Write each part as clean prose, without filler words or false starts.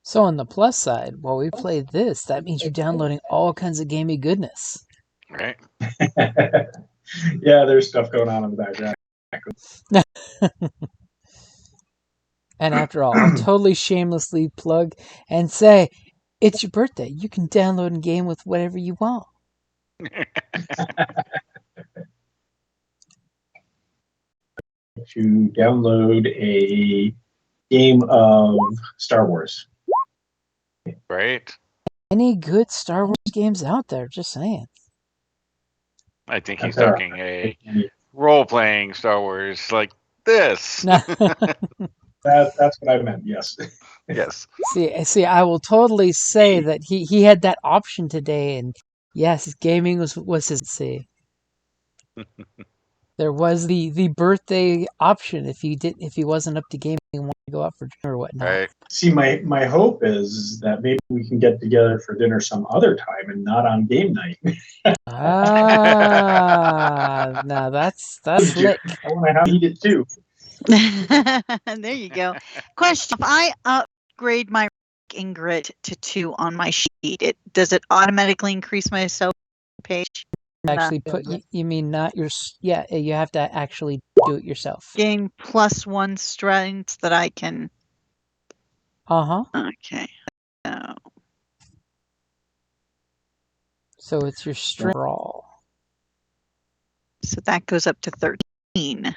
So on the plus side, while we play this, that means you're downloading all kinds of gamey goodness. Right. Yeah, there's stuff going on in the background. And after all, I'll totally shamelessly plug and say, it's your birthday. You can download and game with whatever you want. To download a game of Star Wars. Right. Any good Star Wars games out there, just saying. I think he's talking a role-playing Star Wars like this. That's what I meant, yes. Yes. See, I will totally say that he had that option today, and yes, gaming was his see. There was the birthday option if he wasn't up to gaming and wanted to go out for dinner or whatnot. Right. See, my hope is that maybe we can get together for dinner some other time and not on game night. Now that's slick. I want to eat it too. There you go. Question: if I upgrade my rank in grit to 2 on my sheet, does it automatically increase my self page? Actually, you mean not your? Yeah, you have to actually do it yourself. Gain +1 strength that I can. Okay. So it's your strength roll. So that goes up to 13.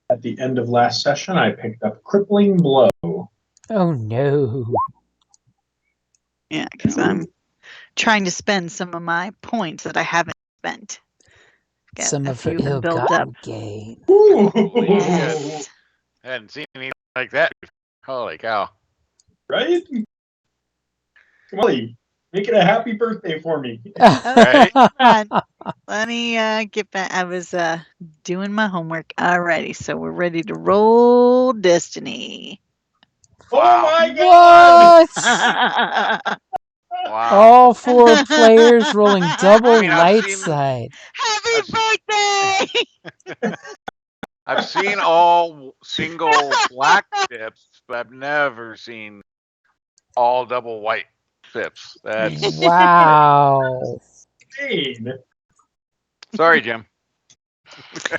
At the end of last session, I picked up Crippling Blow. Oh no. Yeah, because I'm trying to spend some of my points that I haven't spent. Got some a of her few built up. ill-gotten gain. Yes. I hadn't seen anything like that. Holy cow. Right? Come on, make it a happy birthday for me. Right? Let me get back. I was doing my homework. Alrighty, so we're ready to roll Destiny. Oh my god! What? Wow. All 4 players rolling double light side. Happy birthday! I've seen all single black pips, but I've never seen all double white pips. That's Wow. Sorry, Jim.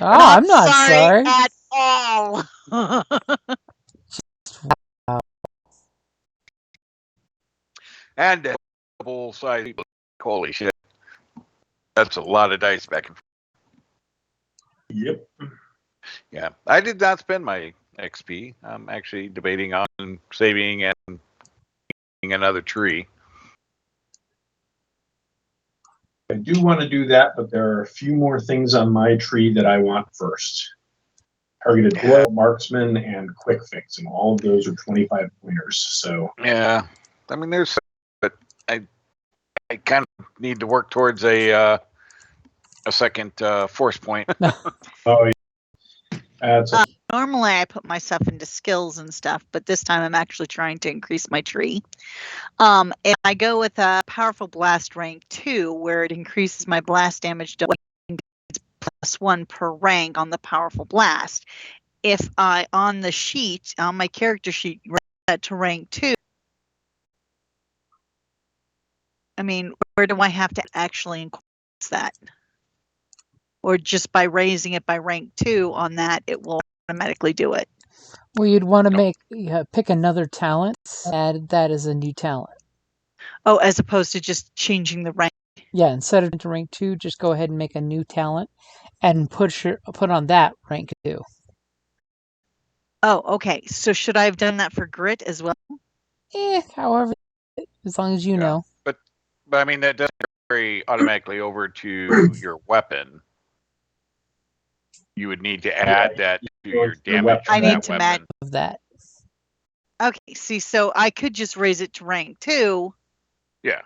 Oh, I'm not sorry at all. And double size. Holy shit. That's a lot of dice back and forth. Yep. Yeah. I did not spend my XP. I'm actually debating on saving and getting another tree. I do want to do that, but there are a few more things on my tree that I want first. Targeted blow, marksman, and quick fix, and all of those are 25 pointers. So yeah, I mean, there's, but I kind of need to work towards a second force point. Oh, yeah. Normally, I put myself into skills and stuff, but this time I'm actually trying to increase my tree. And I go with a powerful blast rank 2, where it increases my blast damage to +1 per rank on the powerful blast. If I on the sheet, on my character sheet, raise that to rank 2, I mean, where do I have to actually increase that? Or just by raising it by rank 2 on that, it will automatically do it. Well, you'd want to pick another talent, add that as a new talent. Oh, as opposed to just changing the rank. Yeah, instead of to rank 2, just go ahead and make a new talent and put on that rank 2. Oh, okay. So should I have done that for grit as well? However, as long as you know. But I mean, that doesn't carry automatically over to your weapon. You would need to add that to your damage. I need to match that. Okay, see, so I could just raise it to rank 2. Yeah.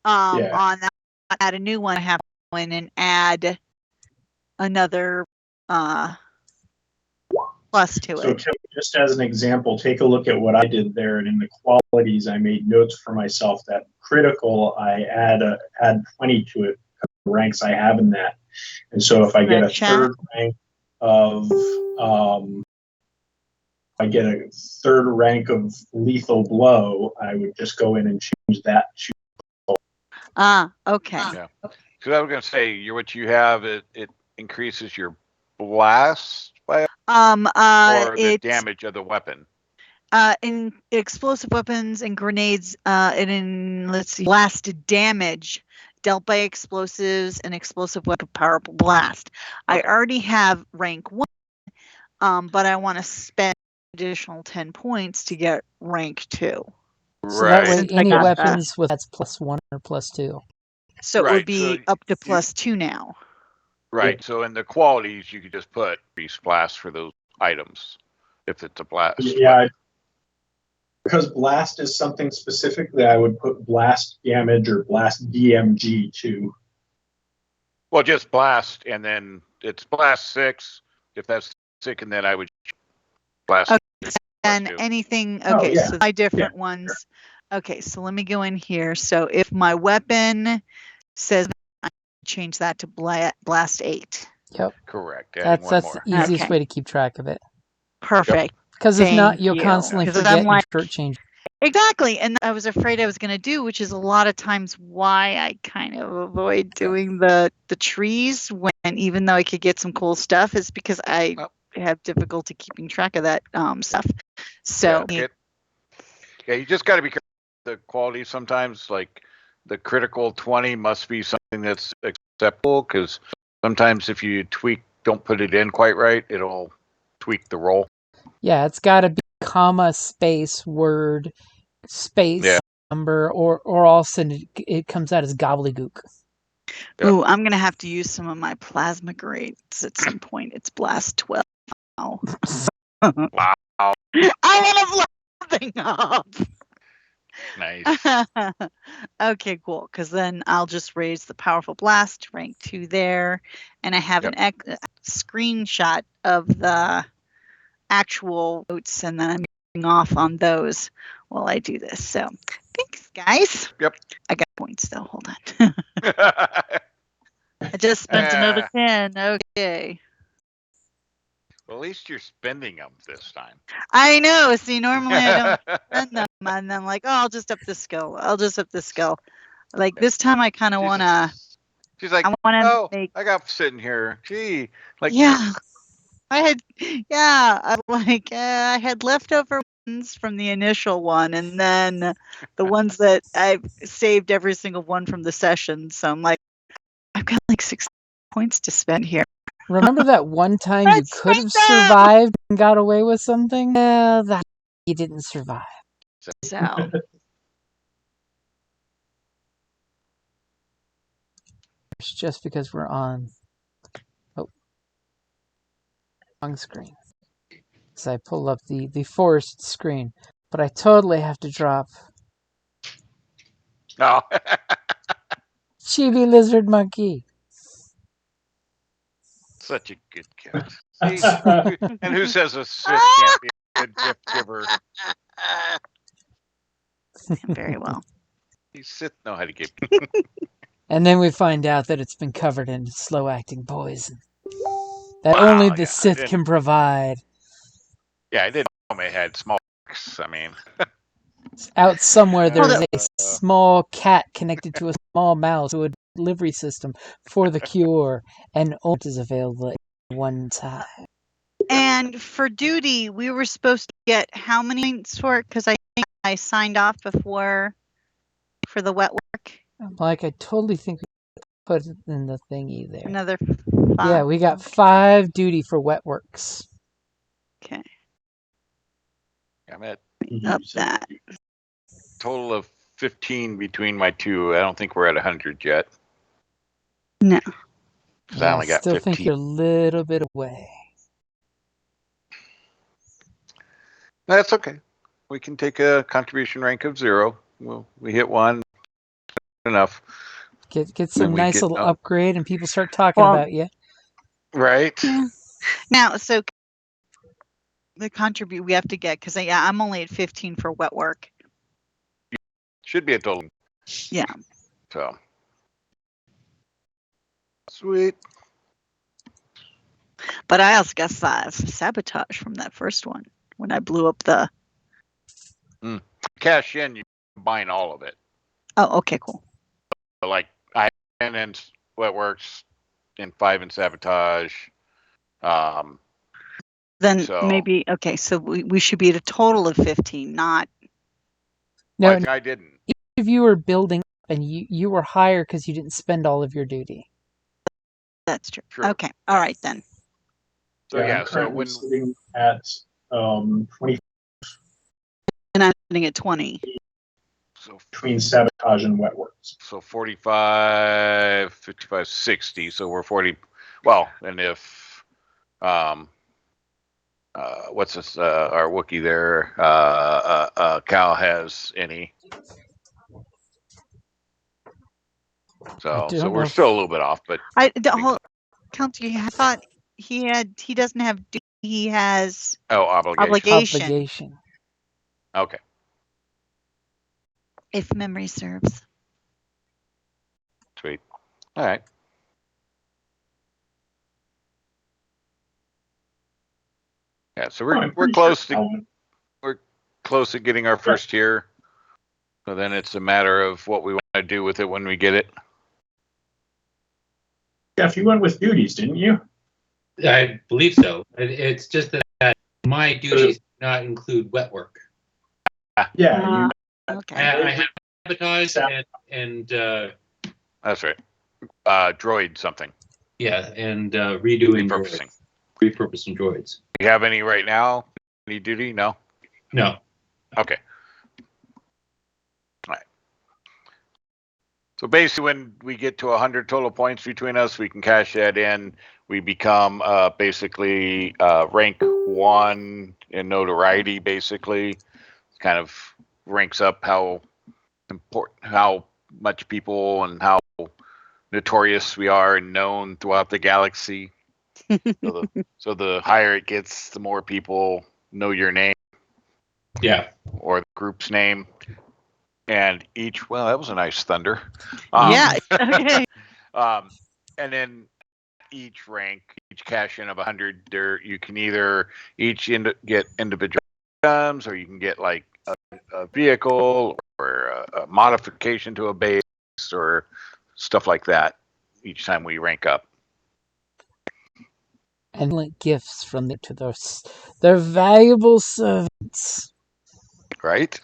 On that, add a new one, I have to go in and add another plus to it. So just as an example, take a look at what I did there, and in the qualities, I made notes for myself that critical, I add 20 to it, the ranks I have in that. And so if I get a third rank of I get a third rank of lethal blow, I would just go in and change that to Okay. Yeah. Because I was going to say, what you have, it increases your blast by or the damage of the weapon. In explosive weapons and grenades, and in blast damage dealt by explosives and explosive weapon powerful blast. I already have rank 1, but I want to spend additional 10 points to get rank 2. So that way, Since I any got weapons with that's +1 or +2. So it Right, would be so up to +2 now. Right. So in the qualities, you could just put increased blast for those items if it's a blast. Yeah, because blast is something specific that I would put blast damage or blast DMG to. Well, just blast, and then it's blast 6 if that's sick, and then I would blast. Okay, and anything. Okay, yeah. so 5 different ones. Okay, so let me go in here. So if my weapon says, I change that to blast 8. Yep. Correct. That's one the more. easiest Okay. way to keep track of it. Perfect. Because if not, Thank you'll you. constantly 'Cause forget I'm and like- shortchange. Exactly, and I was afraid I was going to do, which is a lot of times why I kind of avoid doing the trees when, even though I could get some cool stuff, is because I have difficulty keeping track of that stuff. So Yeah, you just got to be careful with the quality sometimes. Like the critical 20 must be something that's acceptable, because sometimes if you don't put it in quite right, it'll tweak the roll. Yeah, it's got to be comma, space, word, space, number, or all of a sudden it comes out as gobbledygook. Yep. Ooh, I'm going to have to use some of my plasma grades at some point. It's blast 12. Wow. I want to blow something up. Nice. Okay, cool. Because then I'll just raise the powerful blast rank 2 there, and I have an screenshot of the actual notes, and then I'm moving off on those while I do this. So thanks, guys. Yep. I got points though. Hold on. I just spent another 10. Okay. Well, at least you're spending them this time. I know. See, normally I don't spend them, and I'm like, oh, I'll just up the skill. Like this time, I kind of want to. She's like, I got sitting here. Gee, like yeah, I had leftover ones from the initial one, and then the ones that I've saved every single one from the session. So I'm like, I've got like 6 points to spend here. Remember that one time you could have survived and got away with something? Well, that you didn't survive. So. It's just because we're on wrong screen. So I pull up the forest screen, but I totally have to drop no. Chibi Lizard Monkey. Such a good gift. And who says a Sith can't be a good gift giver? Very well. These Sith know how to give. And then we find out that it's been covered in slow-acting poison that only the Sith can provide. Yeah, I didn't know they had small. I mean, out somewhere there's a small cat connected to a small mouse to a delivery system for the cure, and only is available at one time. And for duty, we were supposed to get how many points for it? Because I think I signed off before for the wet work. Like, I totally think we put it in the thingy there. Another 5. Yeah, we got 5 duty for wet works. Okay. I'm at up that. Total of 15 between my two. I don't think we're at 100 yet. No. Because I only got still 15. think you're a little bit away. That's okay. We can take a contribution rank of 0. We hit 1. Enough. Get some nice little upgrade, and people start talking about you. Right. Yeah. Now, so the contribute we have to get, because I'm only at 15 for wet work. Should be a total. Yeah. So. Sweet. But I also got 5 sabotage from that first one. when I blew up the. Cash in, you combine all of it. Oh, okay, cool. Like I and what works in 5 and sabotage. Then So- maybe okay. So we should be at a total of 15, not. No, like I didn't. if you were building up and you were higher because you didn't spend all of your duty. That's true. True. Okay. All right then. So I'm so currently when sitting at 20 And I'm sitting at 20. so between sabotage and wet works. so 45, 55, 60. So we're 40. Well, and if what's this? Our Wookiee there, Cal has any. So we're still a little bit off, but The whole county. I thought he doesn't have. He has obligation. Obligation. Okay. if memory serves. Sweet. All right. Yeah, so we're close to close to getting our first tier. So then it's a matter of what we want to do with it when we get it. Jeff, you went with duties, didn't you? I believe so. It's just that my duties do not include wet work. Yeah. Okay. I have sabotage and That's right. Droid something. yeah, and redoing Repurposing. repurposing droids. You have any right now? Any duty? No? No. Okay. All right. So basically when we get to 100 total points between us, we can cash that in. We become basically rank 1 in notoriety, basically. Kind of ranks up how important, how much people and how notorious we are and known throughout the galaxy. So the higher it gets, the more people know your name. Yeah. Or the group's name. And well, that was a nice thunder. Yeah. Okay. And then each rank, each cash in of 100, you can either get individual items, or you can get like a vehicle or a modification to a base or stuff like that each time we rank up. And like gifts from to their valuable servants. Right?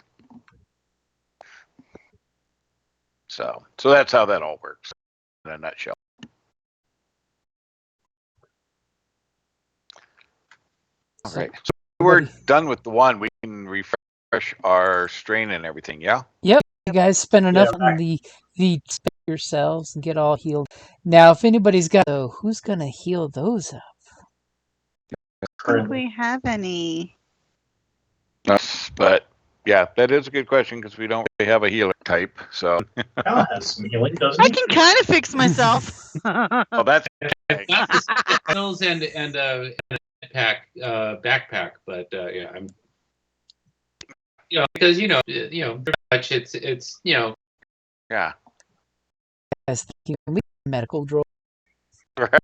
So that's how that all works in a nutshell. All right. So we're done with the one. We can refresh our strain and everything, yeah? Yep. You guys spend enough on the yourselves and get all healed. Now, if anybody's got, who's going to heal those up? Do we have any? But yeah, that is a good question because we don't really have a healer type. So Cal has some healing, doesn't I he? can kind of fix myself. well, that's I've got the skills and a backpack, but yeah, I'm because pretty much it's yeah. As the medical droid. Right.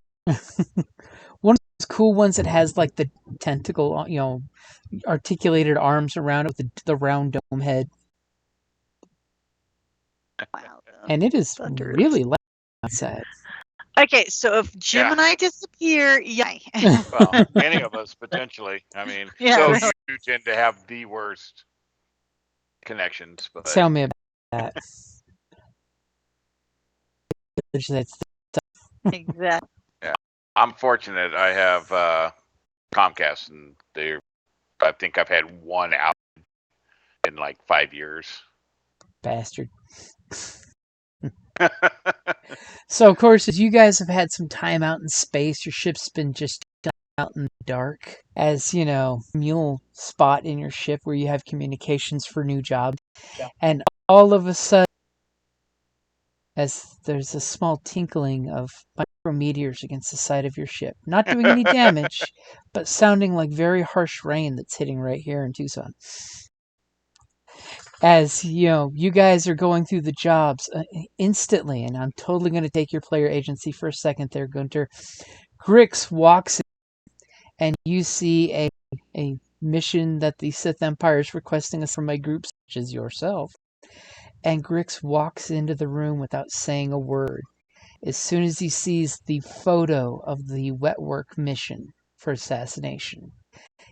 One of those cool ones that has like the tentacle, articulated arms around it with the round dome head. Wow. And it is really loud outside. Okay, so if Jim and I disappear, yay. Well, any of us potentially. I mean, Yeah, so you tend to have the worst connections. But Tell me about that. That's Exactly. I'm fortunate. I have Comcast, and I think I've had one out in like 5 years. bastard. So, of course, as you guys have had some time out in space, your ship's been just out in the dark. As, you'll spot in your ship where you have communications for new jobs. Yeah. And all of a sudden, as there's a small tinkling of micrometeors against the side of your ship. Not doing any damage, but sounding like very harsh rain that's hitting right here in Tucson. As, you guys are going through the jobs instantly, and I'm totally going to take your player agency for a second there, Gunter. Grix walks in, and you see a mission that the Sith Empire is requesting us from a group such as yourself. And Grix walks into the room without saying a word. As soon as he sees the photo of the wetwork mission for assassination,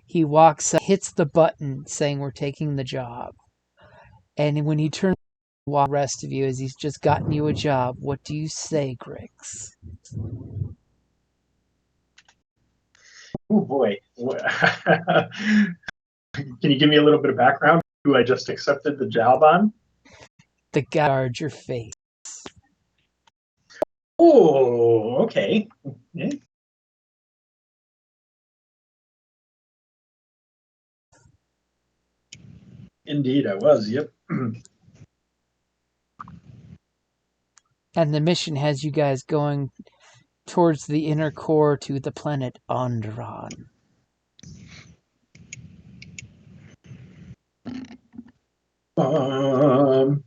he walks up, hits the button saying we're taking the job. And when he turns to the rest of you, as he's just gotten you a job, what do you say, Grix? Oh boy. Can you give me a little bit of background? Who I just accepted the job on? The guy guards your face. Oh, okay. Yeah. Indeed, I was. Yep. And the mission has you guys going towards the inner core to the planet Onderon. Um,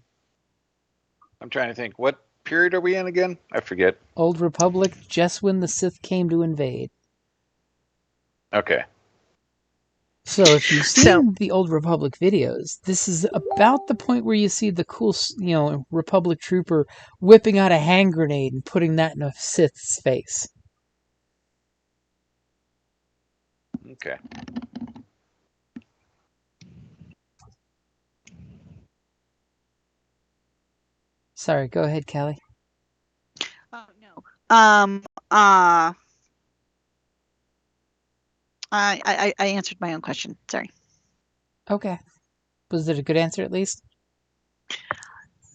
I'm trying to think. What period are we in again? I forget. Old Republic, just when the Sith came to invade. Okay. So if you've seen the Old Republic videos, this is about the point where you see the cool, Republic trooper whipping out a hand grenade and putting that in a Sith's face. Okay. Sorry, go ahead, Callie. Oh no. I answered my own question. Sorry. Okay. Was it a good answer at least?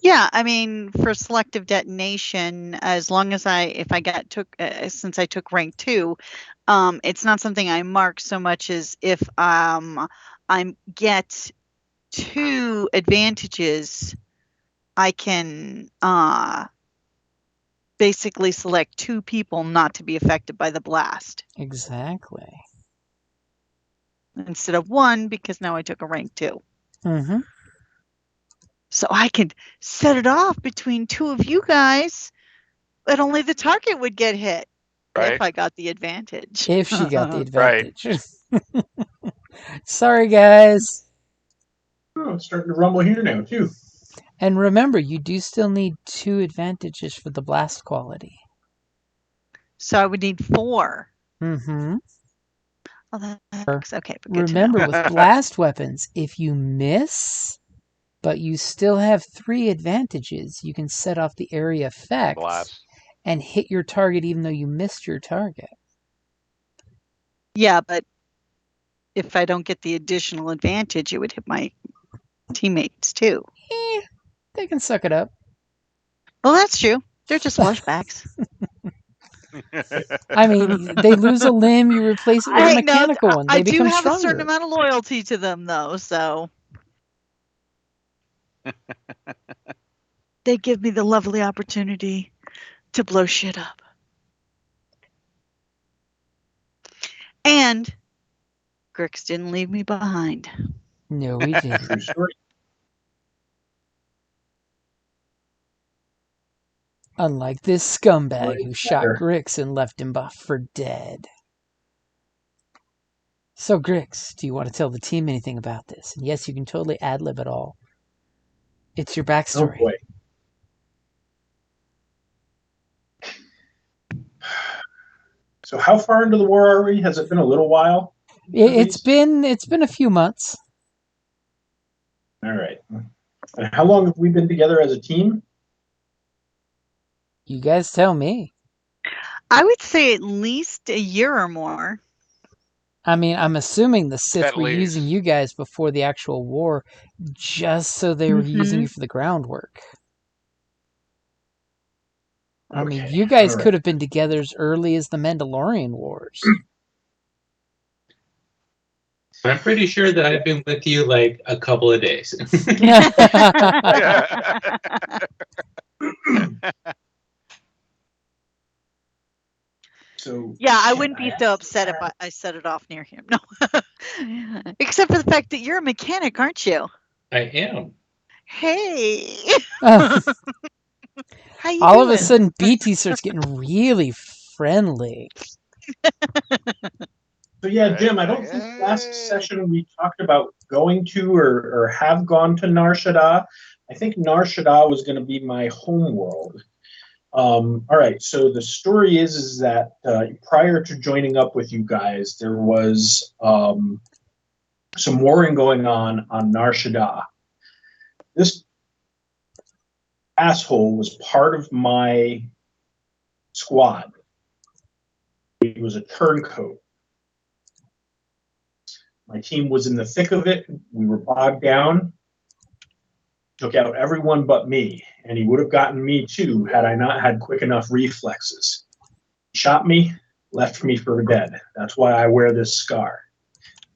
Yeah, I mean, for selective detonation, as long as since I took rank 2, it's not something I mark so much as if I get 2 advantages, I can basically select 2 people not to be affected by the blast. Exactly. Instead of 1, because now I took a rank 2. Mm-hmm. So I could set it off between 2 of you guys, but only the target would get hit. Right. If I got the advantage. If she got the advantage. Right. Sorry, guys. Oh, it's starting to rumble here now, too. And remember, you do still need 2 advantages for the blast quality. So I would need 4. Mm-hmm. Oh, that's okay. But good remember, with blast weapons, if you miss, but you still have 3 advantages, you can set off the area effects and hit your target even though you missed your target. Yeah, but if I don't get the additional advantage, it would hit my teammates too. They can suck it up. Well, that's true. They're just flashbacks. I mean, they lose a limb, you replace it with a mechanical one. They become stronger. I do have a certain amount of loyalty to them, though, so. They give me the lovely opportunity to blow shit up. And Grix didn't leave me behind. No, he didn't. Unlike this scumbag who shot Grix and left him for dead. So, Grix, do you want to tell the team anything about this? And yes, you can totally ad-lib it all. It's your backstory. Oh, boy. So how far into the war are we? Has it been a little while? It's been a few months. All right. And how long have we been together as a team? You guys tell me. I would say at least a year or more. I mean, I'm assuming the Sith were using you guys before the actual war, just so they were using you for the groundwork. I mean, you guys could have been together as early as the Mandalorian Wars. I'm pretty sure that I've been with you like a couple of days. So yeah, I wouldn't be so upset if I set it off near him. No, except for the fact that you're a mechanic, aren't you? I am. Hey. How you all doing? of a sudden, BT starts getting really friendly. So So yeah, Right. Jim, I don't think last session we talked about going to or have gone to Nar Shaddaa. I think Nar Shaddaa was going to be my home world. All right, so the story is that prior to joining up with you guys, there was some warring going on Nar Shaddaa. This asshole was part of my squad. He was a turncoat. My team was in the thick of it. We were bogged down. Took out everyone but me, and he would have gotten me too had I not had quick enough reflexes. He shot me, left me for dead. That's why I wear this scar,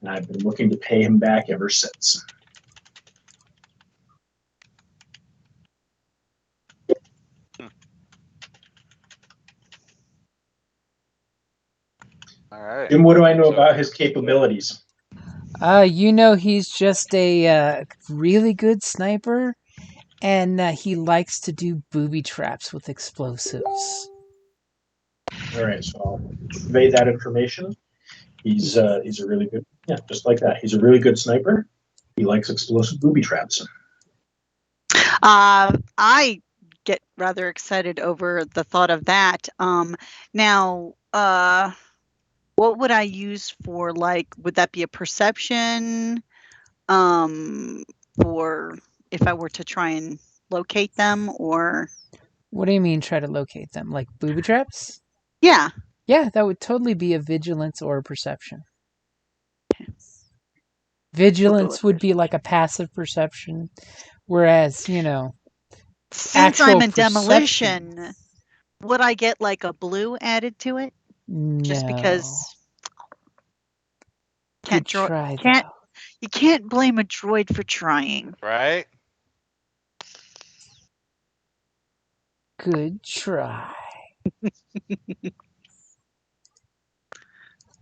and I've been looking to pay him back ever since. All right. Jim, what do I know about his capabilities? You know, he's just a really good sniper, and he likes to do booby traps with explosives. All right, so I'll convey that information. He's a really good, yeah, just like that. He's a really good sniper. He likes explosive booby traps. I get rather excited over the thought of that. Now, what would I use for, like, would that be a perception? For if I were to try and locate them, or What do you mean try to locate them? Like booby traps? yeah. Yeah, that would totally be a vigilance or a perception. Vigilance would be like a passive perception, whereas, you know, Since I'm actual in perception. demolition, would I get like a blue added to it? Just No. because Good try, can't though. you can't blame a droid for trying. Right. Good try.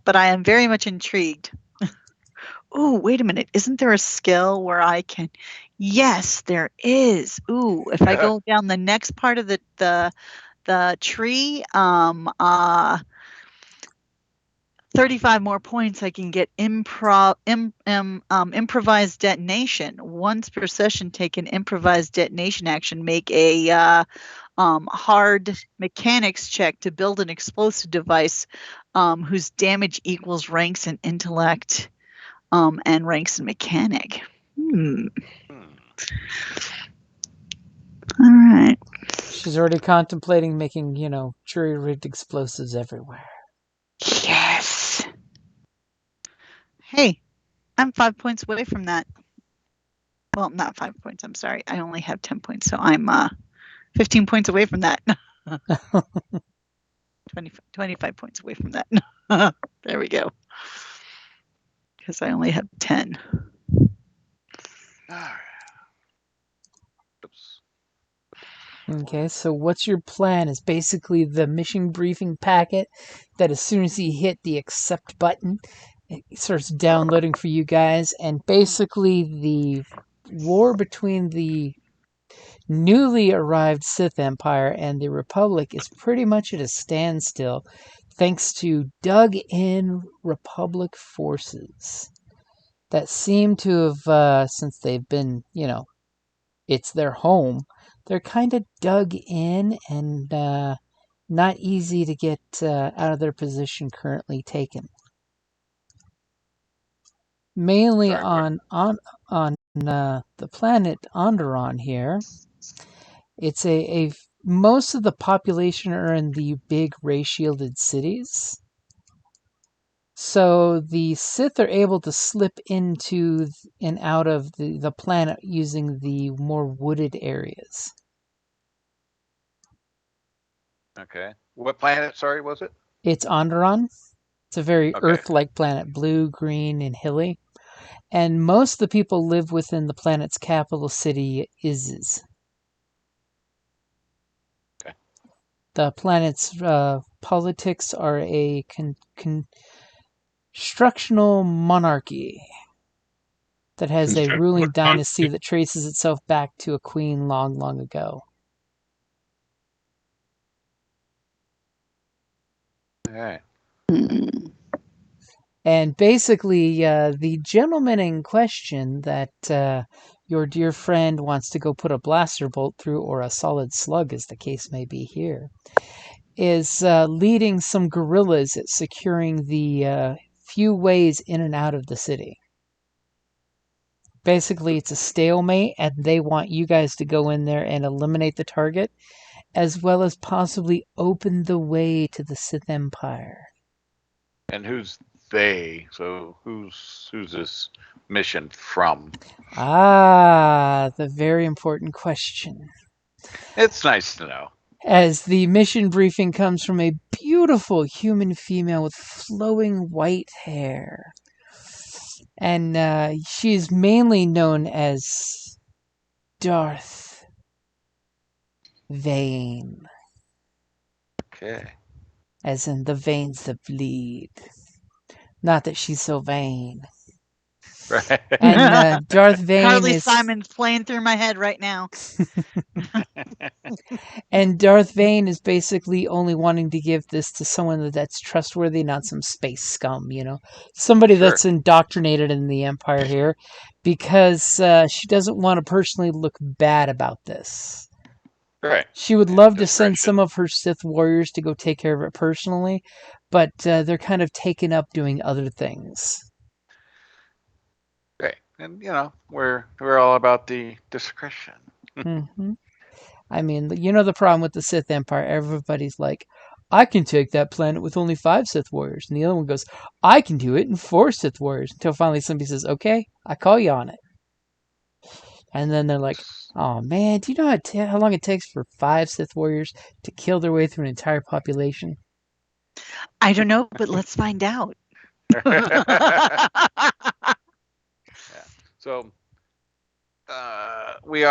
But I am very much intrigued. Ooh, wait a minute. Isn't there a skill where I can? Yes, there is. Ooh, if I go down the next part of the tree, 35 more points, I can get improvised detonation. Once per session, take an improvised detonation action. Make a hard mechanics check to build an explosive device whose damage equals ranks in intellect and ranks in mechanic. All right. She's already contemplating making, you know, jury-rigged explosives everywhere. Yes. Hey, I'm 5 points away from that. Well, not 5 points. I'm sorry. I only have 10 points, so I'm 15 points away from that. 25 points away from that. There we go. Because I only have 10. Oops. Okay, so what's your plan? Is basically the mission briefing packet that as soon as you hit the accept button, it starts downloading for you guys, and basically the war between the newly arrived Sith Empire and the Republic is pretty much at a standstill thanks to dug-in Republic forces that seem to have, since they've been, you know, it's their home, they're kind of dug in and not easy to get out of their position currently taken. Mainly on the planet Onderon here, it's a most of the population are in the big ray-shielded cities. So the Sith are able to slip into and out of the planet using the more wooded areas. Okay. What planet, sorry, was it? It's Onderon. It's a very Okay. Earth-like planet, blue, green, and hilly. And most of the people live within the planet's capital city, Iziz. Okay. The planet's politics are a constructional monarchy that has a ruling dynasty that traces itself back to a queen long, long ago. All right. And basically, the gentleman in question that your dear friend wants to go put a blaster bolt through, or a solid slug, as the case may be here, is leading some guerrillas at securing the few ways in and out of the city. Basically, it's a stalemate, and they want you guys to go in there and eliminate the target, as well as possibly open the way to the Sith Empire. And who's they? So who's this mission from? Ah, the very important question. It's nice to know. As the mission briefing comes from a beautiful human female with flowing white hair. And she is mainly known as Darth Vane. Okay. As in the veins that bleed. Not that she's so vain. Right. And Darth Vane Carly is... Simon's playing through my head right now. And Darth Vane is basically only wanting to give this to someone that's trustworthy, not some space scum, Somebody Sure. that's indoctrinated in the Empire here, because she doesn't want to personally look bad about this. Right. She would love to send some of her Sith warriors to go take care of it personally, but they're kind of taken up doing other things. Right. And we're all about the discretion. Mm-hmm. I mean, the problem with the Sith Empire, everybody's like, I can take that planet with only 5 Sith warriors. And the other one goes, I can do it in 4 Sith warriors. Until finally somebody says, okay, I call you on it. And then they're like, oh man, do you know how long it takes for 5 Sith warriors to kill their way through an entire population? I don't know, but let's find out. Yeah. So we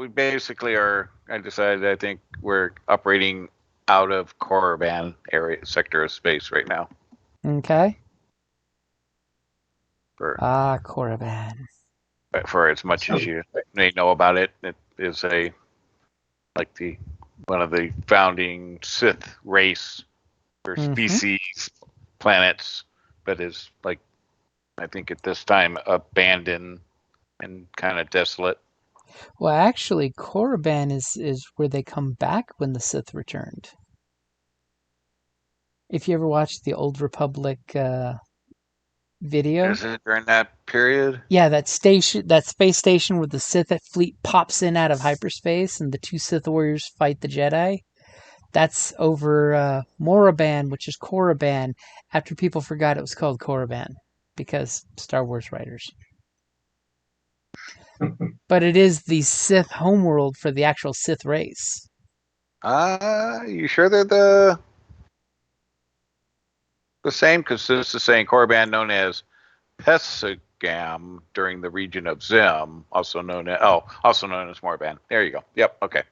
basically are, I decided, I think we're operating out of Korriban area, sector of space right now. Okay. For Korriban. For as much as you may know about it, it is one of the founding Sith race or species planets, but is I think at this time abandoned and kind of desolate. Well, actually, Korriban is where they come back when the Sith returned. If you ever watched the Old Republic video. Is it during that period? Yeah, that space station where the Sith fleet pops in out of hyperspace and the 2 Sith warriors fight the Jedi. That's over Moraban, which is Korriban, after people forgot it was called Korriban because Star Wars writers. But it is the Sith homeworld for the actual Sith race. You sure they're the same? Because this is saying Korriban, known as Pesagam, during the region of Zim, also known as Moraban. There you go. Yep. Okay.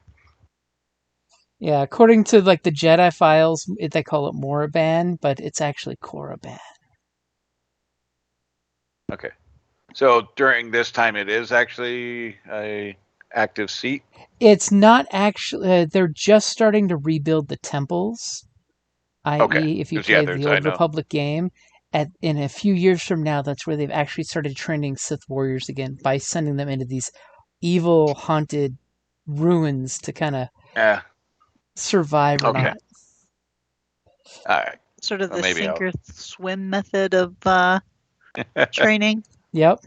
Yeah, according to the Jedi files, they call it Moraban, but it's actually Korriban. Okay. So during this time, it is actually a active seat? It's not actually. They're just starting to rebuild the temples. I.e., if you play the Old Republic game, in a few years from now, that's where they've actually started training Sith warriors again by sending them into these evil, haunted ruins to kind of survive or not. All right. Sort of the sink or swim method of training. Yep.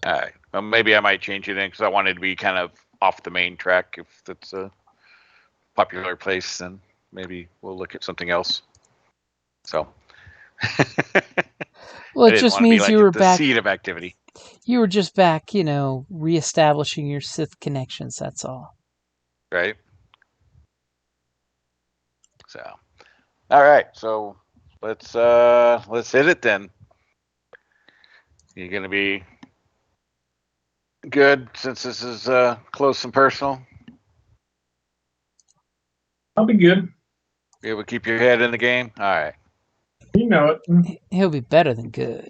All right. Well, maybe I might change it in because I wanted to be kind of off the main track. If that's a popular place, then maybe we'll look at something else. So. Well, it just means you were back. The seat of activity. You were just back, reestablishing your Sith connections. That's all. Right. So, all right. So let's hit it then. You gonna be good since this is close and personal? I'll be good. You able to keep your head in the game? All right. You know it. He'll be better than good.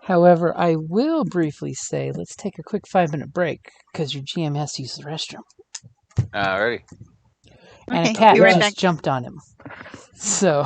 However, I will briefly say, let's take a quick 5-minute break because your GM has to use the restroom. Alrighty. And a cat just jumped on him. So,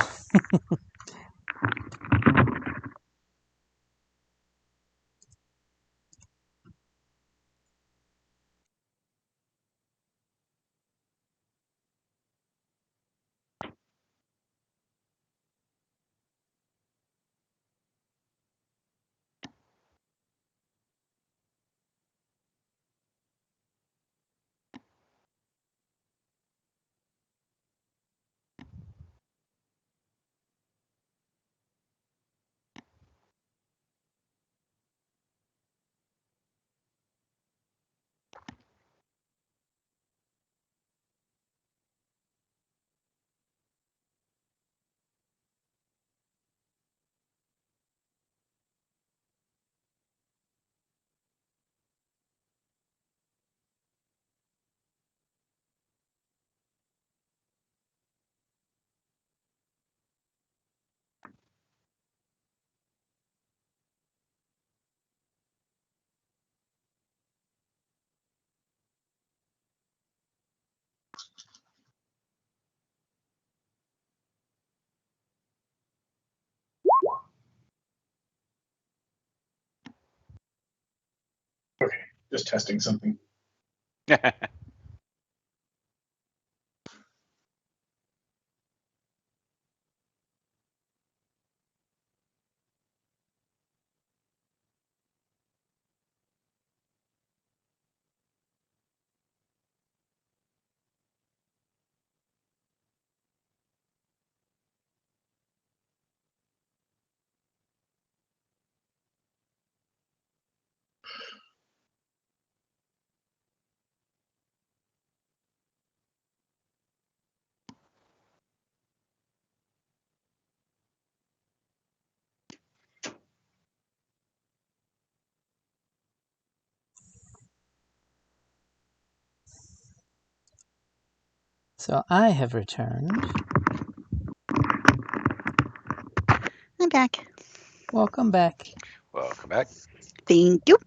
Okay, just testing something. So I have returned. I'm back. Welcome back. Welcome back. Thank you.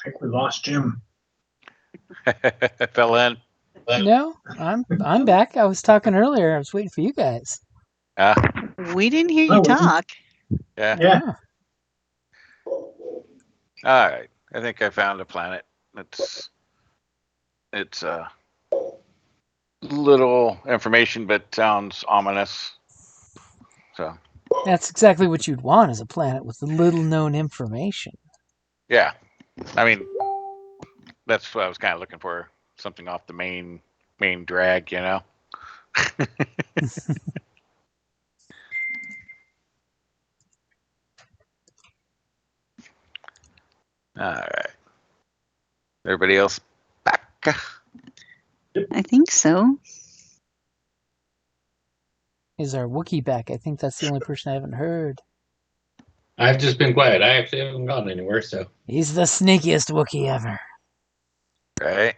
think we lost Jim. Fell in. No, I'm back. I was talking earlier. I was waiting for you guys. We didn't hear you Oh, we- talk. Yeah. Yeah. Oh, All right. I think I found a planet. It's little information, but sounds ominous. So that's exactly what you'd want as a planet with little known information. yeah, I mean that's what I was kind of looking for. Something off the main drag, you know. All right. Everybody else back? I think so. Is our Wookiee back? I think that's the only person I haven't heard. I've just been quiet. I actually haven't gone anywhere, so. He's the sneakiest Wookiee ever. Right.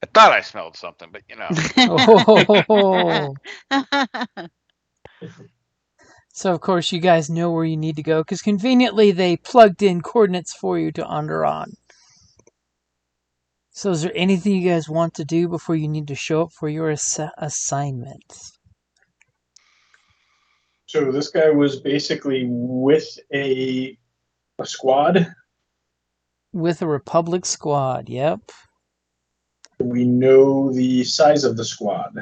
I thought I smelled something, but you know. Oh. So, of course, you guys know where you need to go because conveniently they plugged in coordinates for you to Onderon. So, is there anything you guys want to do before you need to show up for your assignment? So this guy was basically with a squad. With a Republic squad, yep. We know the size of the squad.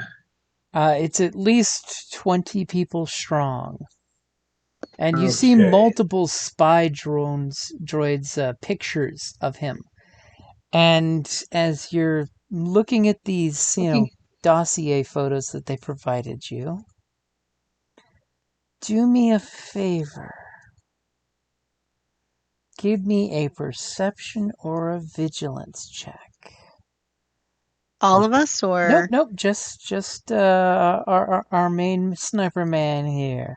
It's at least 20 people strong. And you see Okay. multiple spy droids pictures of him. And as you're looking at these, dossier photos that they provided you, do me a favor. Give me a perception or a vigilance check. All of us, or Nope. Just our main sniper man here.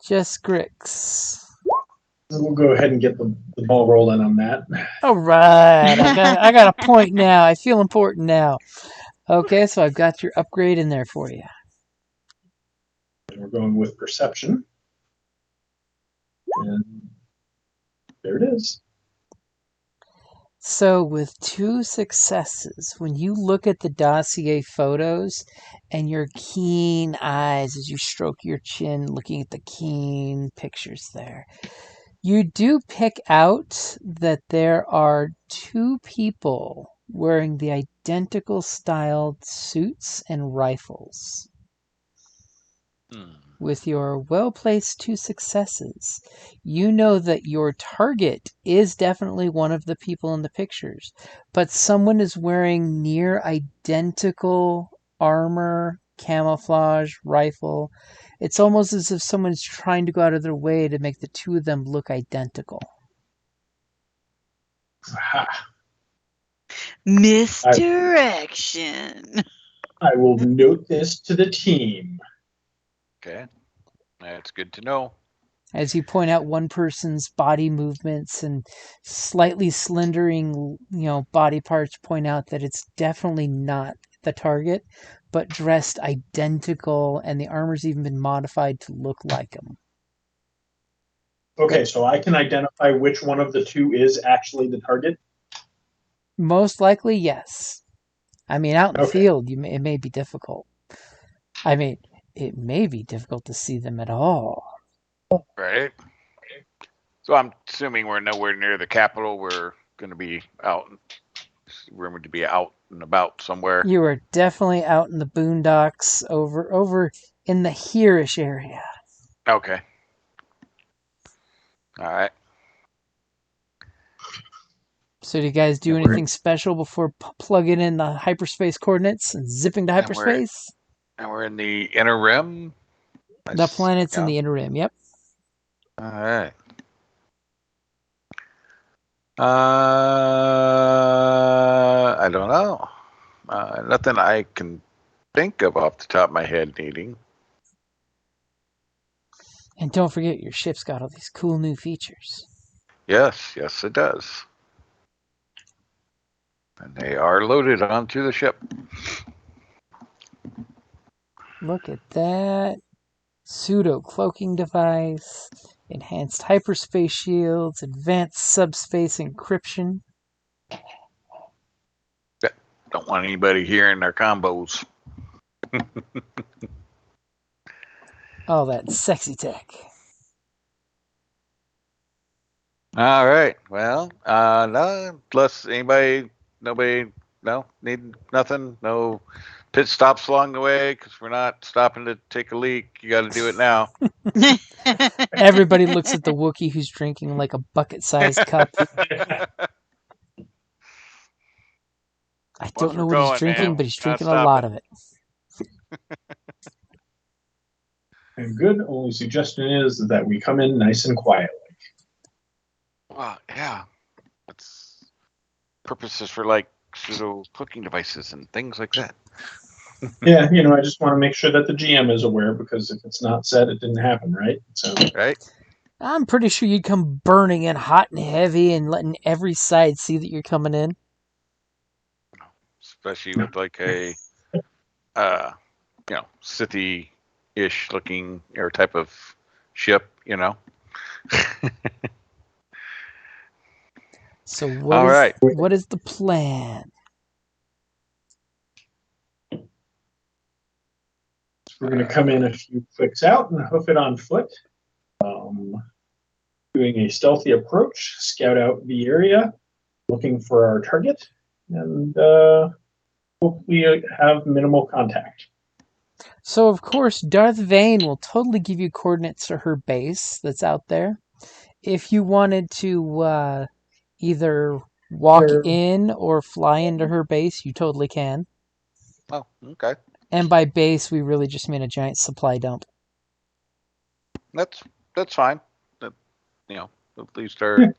Just Grix. We'll go ahead and get the ball rolling on that. All right, I got a point now. I feel important now. Okay, so I've got your upgrade in there for you. And we're going with perception. And there it is. So with 2 successes, when you look at the dossier photos and your keen eyes as you stroke your chin looking at the keen pictures there, you do pick out that there are 2 people wearing the identical styled suits and rifles. With your well-placed 2 successes, you know that your target is definitely one of the people in the pictures, but someone is wearing near identical armor, camouflage, rifle. It's almost as if someone's trying to go out of their way to make the 2 of them look identical. Aha. misdirection. I will note this to the team. Okay. That's good to know. As you point out one person's body movements and slightly slendering, body parts, point out that it's definitely not the target, but dressed identical, and the armor's even been modified to look like them. Okay, so I can identify which one of the 2 is actually the target? Most likely, yes. I mean, out in the Okay. field, it may be difficult. I mean, it may be difficult to see them at all. Right. So I'm assuming we're nowhere near the capital. We're going to be rumored to be out and about somewhere. You are definitely out in the boondocks over in the here-ish area. Okay. All right. So do you guys do And we're- anything special before plugging in the hyperspace coordinates and zipping to And hyperspace? And we're in the inner rim. The planet's in the inner rim, yep. All right. I don't know. Nothing I can think of off the top of my head needing. And don't forget, your ship's got all these cool new features. Yes, it does. And they are loaded onto the ship. Look at that. pseudo cloaking device, enhanced hyperspace shields, advanced subspace encryption. Don't want anybody hearing their combos. All that sexy tech. All right. Well, no, unless nobody, no, need nothing, no pit stops along the way because we're not stopping to take a leak. You got to do it now. Everybody looks at the Wookiee who's drinking like a bucket-sized cup. I don't know what he's drinking, but he's drinking a lot of it. And good. Only suggestion is that we come in nice and quietly. Well, yeah. That's purposes for like pseudo cooking devices and things like that. Yeah, I just want to make sure that the GM is aware, because if it's not said, it didn't happen, right? So, right. I'm pretty sure you'd come burning in hot and heavy and letting every side see that you're coming in. Especially with like a, Sithy-ish looking or type of ship, So All right. what is the plan? we're going to come in a few clicks out and hoof it on foot. Doing a stealthy approach, scout out the area, looking for our target, and hopefully have minimal contact. So, of course, Darth Vane will totally give you coordinates to her base that's out there. If you wanted to either walk in or fly into her base, you totally can. Oh, okay. And by base, we really just mean a giant supply dump. That's fine. At least our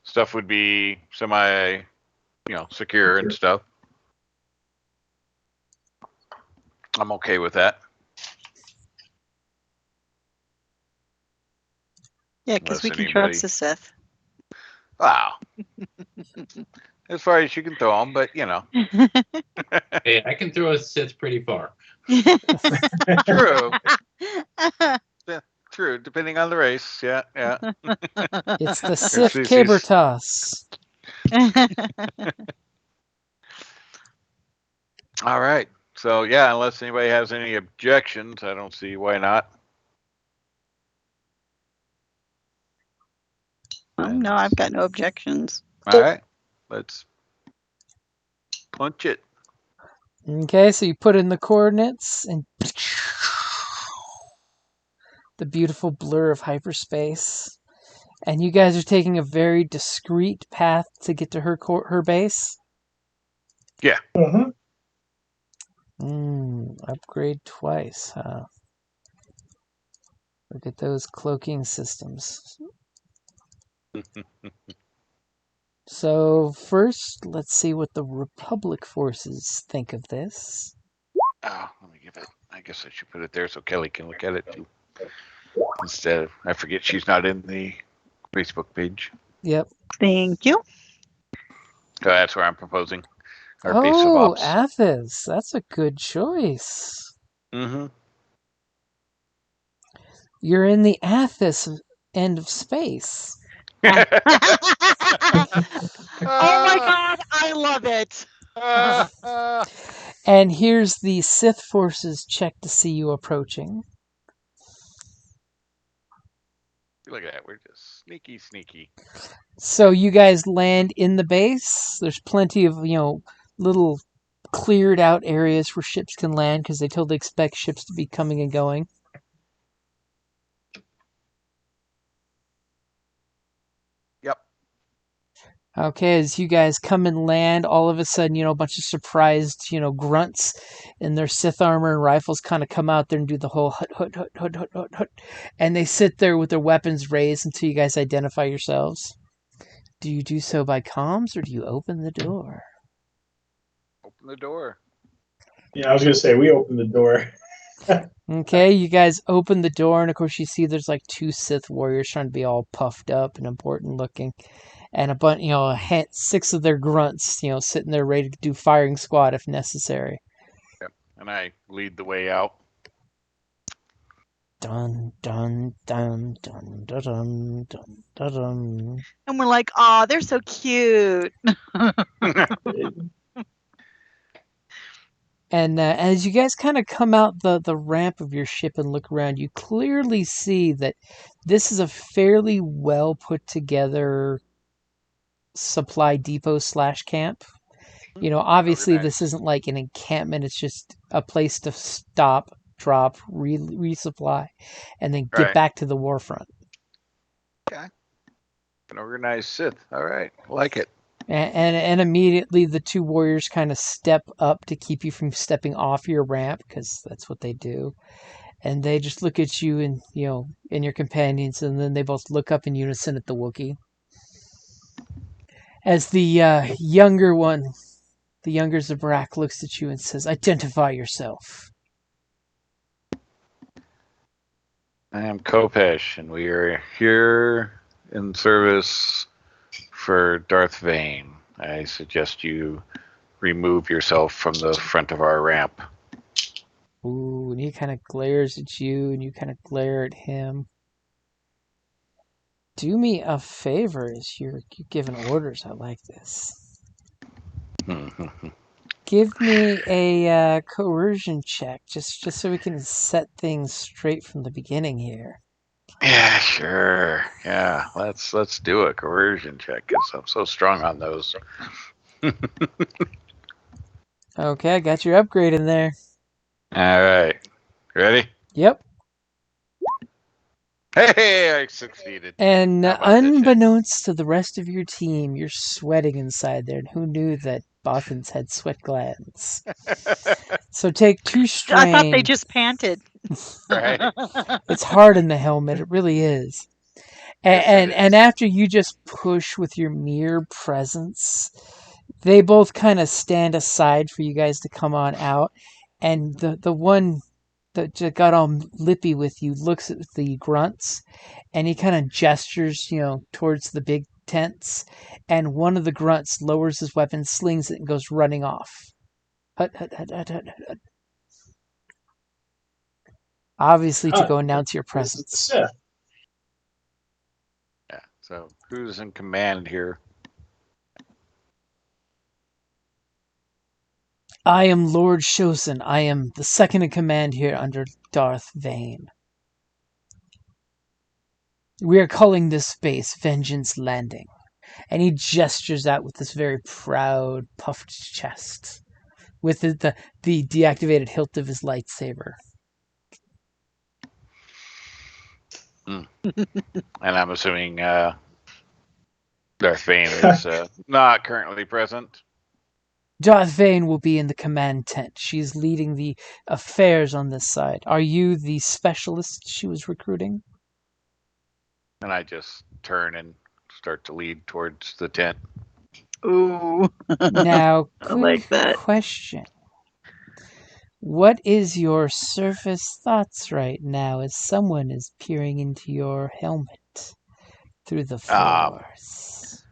stuff would be semi, secure and stuff. I'm okay with that. Yeah, because we Unless can trust the Sith. Wow. As far as you can throw them, but Hey, I can throw a Sith pretty far. True. Yeah, true. Depending on the race, yeah. It's the Sith caber toss. All right. So yeah, unless anybody has any objections, I don't see why not. No, I've got no objections. All right. Let's punch it. Okay, so you put in the coordinates and the beautiful blur of hyperspace. And you guys are taking a very discreet path to get to her base? Yeah. Mm-hmm. Upgrade twice, huh? Look at those cloaking systems. So first, let's see what the Republic forces think of this. Oh, let me give it. I guess I should put it there so Kelly can look at it too. Instead of, I forget she's not in the Facebook page. Yep. Thank you. So that's where I'm proposing our base of ops. Athos. That's a good choice. Mm-hmm. You're in the Athos end of space. Oh my god, I love it. And here's the Sith forces check to see you approaching. Look at that. We're just sneaky. So you guys land in the base. There's plenty of, little cleared out areas where ships can land because they totally expect ships to be coming and going. Yep. Okay, as you guys come and land, all of a sudden, a bunch of surprised, grunts in their Sith armor and rifles kind of come out there and do the whole hut. And they sit there with their weapons raised until you guys identify yourselves. Do you do so by comms or do you open the door? Open the door. Yeah, I was going to say, we opened the door. Okay, you guys open the door, and of course you see there's like 2 Sith warriors trying to be all puffed up and important looking. And a bunch, 6 of their grunts, sitting there ready to do firing squad if necessary. Yep. And I lead the way out. Dun dun dun dun dun dun dun dun dun. And we're like, "Aw, they're so cute." And as you guys kind of come out the ramp of your ship and look around, you clearly see that this is a fairly well put together supply depot / camp. You know, obviously this isn't like an encampment. It's just a place to stop, drop, resupply, and then get Right. back to the war front. An organized Sith. All right. Like it. And immediately the two warriors kind of step up to keep you from stepping off your ramp, because that's what they do. And they just look at you and, you know, and your companions, and then they both look up in unison at the Wookiee. As the younger one, the younger Zabrak, looks at you and says, "Identify yourself." I am Kopesh, and we are here in service for Darth Vane. I suggest you remove yourself from the front of our ramp. Ooh, and he kind of glares at you, and you kind of glare at him. Do me a favor as you're giving orders. I like this. Give me a coercion check, just so we can set things straight from the beginning here. Yeah, sure. Yeah, let's do a coercion check, because I'm so strong on those. Okay, I got your upgrade in there. All right. Ready? Yep. Hey, I succeeded. And How about that, unbeknownst to the rest of your team, you're sweating inside there. And who knew that Bothans had sweat glands? So take 2 strain. I thought they just panted. Right. It's hard in the helmet. It really is. And after you just push with your mere presence, they both kind of stand aside for you guys to come on out. And the one that just got all lippy with you looks at the grunts, and he kind of gestures, you know, towards the big tents. And one of the grunts lowers his weapon, slings it, and goes running off. Hut, hut, hut, hut, hut, hut. Obviously, to go announce your presence. Yeah. Yeah. So who's in command here? I am Lord Shosen. I am the second in command here under Darth Vane. We are calling this base Vengeance Landing. And he gestures out with this very proud, puffed chest, with the deactivated hilt of his lightsaber. And I'm assuming Darth Vane is not currently present. Darth Vane will be in the command tent. She's leading the affairs on this side. Are you the specialist she was recruiting? And I just turn and start to lead towards the tent. Ooh. Now, I like that. question. What is your surface thoughts right now as someone is peering into your helmet through the floors?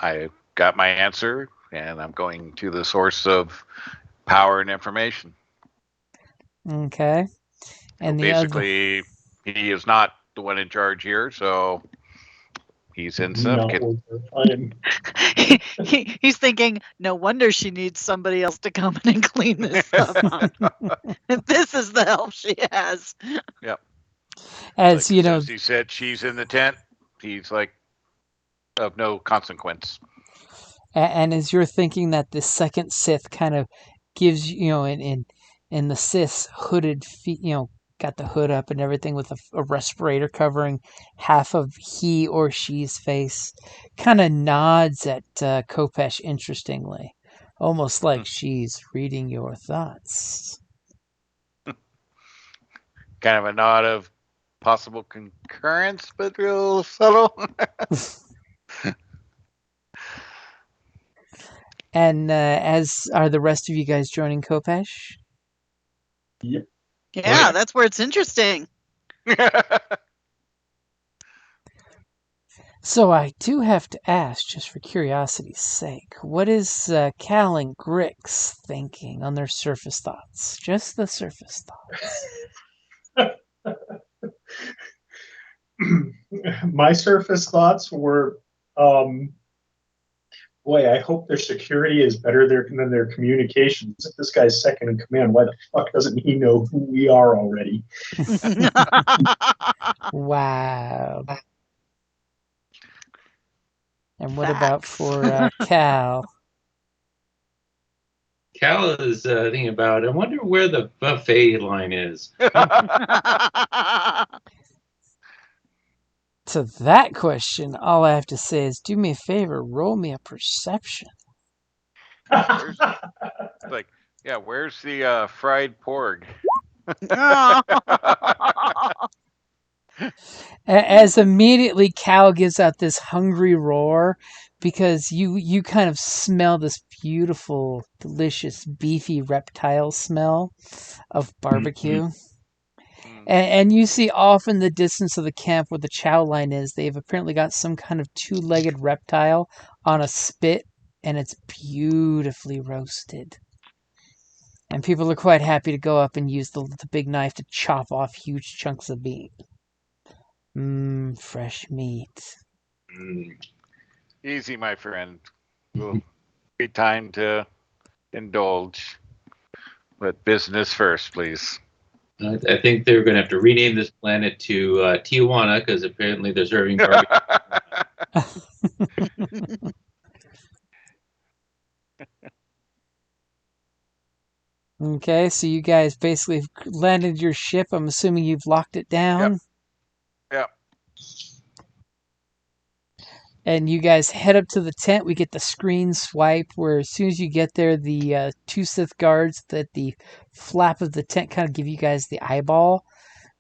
I got my answer, and I'm going to the source of power and information. Okay. And so basically, he is not the one in charge here, so he's insignificant. He's thinking, no wonder she needs somebody else to come in and clean this stuff up. This is the help she has. Yep. As you know, he said she's in the tent. He's like of no consequence. And as you're thinking that the second Sith kind of gives you know, in the Sith's hooded feet, you know, got the hood up and everything with a respirator covering half of he or she's face, kind of nods at Kopesh interestingly, almost like she's reading your thoughts. Kind of a nod of possible concurrence, but real subtle. And as are the rest of you guys joining Kopesh? Yep. Yeah, that's where it's interesting. So I do have to ask, just for curiosity's sake, what is Cal and Grix thinking on their surface thoughts? Just the surface thoughts. My surface thoughts were, boy, I hope their security is better than their communications. If this guy's second in command, why the fuck doesn't he know who we are already? Wow. And what about Facts. for Cal? Cal is thinking about, I wonder where the buffet line is. To that question, all I have to say is do me a favor, roll me a perception. Like, yeah, where's the fried porg? As immediately Cal gives out this hungry roar because you kind of smell this beautiful, delicious, beefy reptile smell of barbecue. And you see off in the distance of the camp where the chow line is, they've apparently got some kind of two-legged reptile on a spit, and it's beautifully roasted. And people are quite happy to go up and use the big knife to chop off huge chunks of meat. Fresh meat. Easy, my friend. Will be time to indulge. But business first, please. I think they're going to have to rename this planet to Tijuana because apparently they're serving barbecue. Okay, so you guys basically landed your ship. I'm assuming you've locked it down. Yep. And you guys head up to the tent. We get the screen swipe where as soon as you get there, the two Sith guards at the flap of the tent kind of give you guys the eyeball.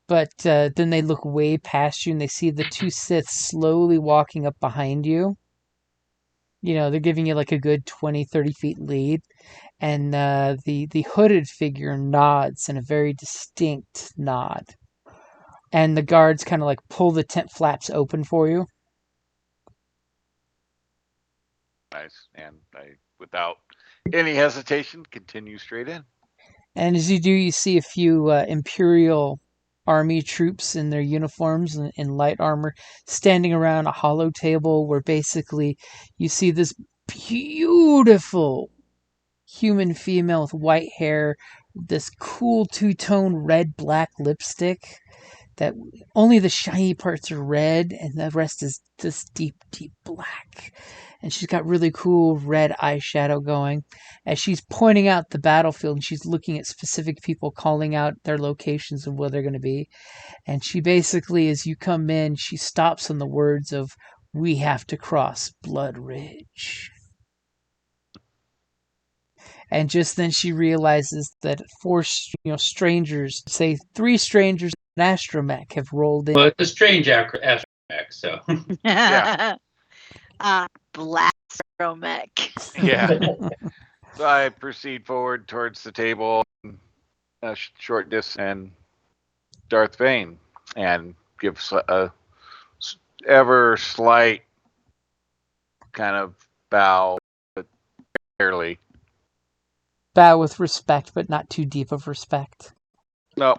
But then they look way past you and they see the two Sith slowly walking up behind you. You know, they're giving you like a good 20, 30 feet lead. And the hooded figure nods in a very distinct nod. And the guards kind of like pull the tent flaps open for you. Nice. And I, without any hesitation, continue straight in. And as you do, you see a few Imperial Army troops in their uniforms and in light armor standing around a hollow table where basically you see this beautiful human female with white hair, this cool two-tone red-black lipstick that only the shiny parts are red and the rest is this deep, deep black. And she's got really cool red eyeshadow going as she's pointing out the battlefield and she's looking at specific people, calling out their locations and where they're going to be. And she basically, as you come in, she stops on the words of, "We have to cross Blood Ridge." And just then she realizes that four strangers, say three strangers in an astromech have rolled in. Well, it's a strange astromech, so. Yeah. Blastromech. Yeah. So I proceed forward towards the table, a short distance, and Darth Vane, and gives a ever slight kind of bow, but barely. Bow with respect, but not too deep of respect. No.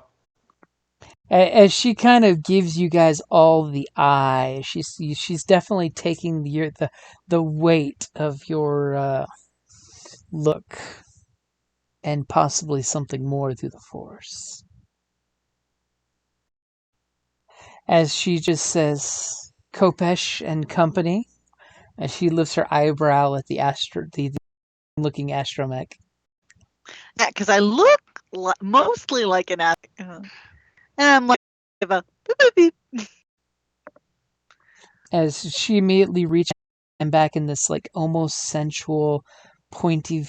As she kind of gives you guys all the eye, she's definitely taking the weight of your look and possibly something more through the Force. As she just says, "Kopesh and company," as she lifts her eyebrow at the looking astromech. Yeah, because I look mostly like an and I'm like a beep, beep. As she immediately reaches and back in this like almost sensual, pointy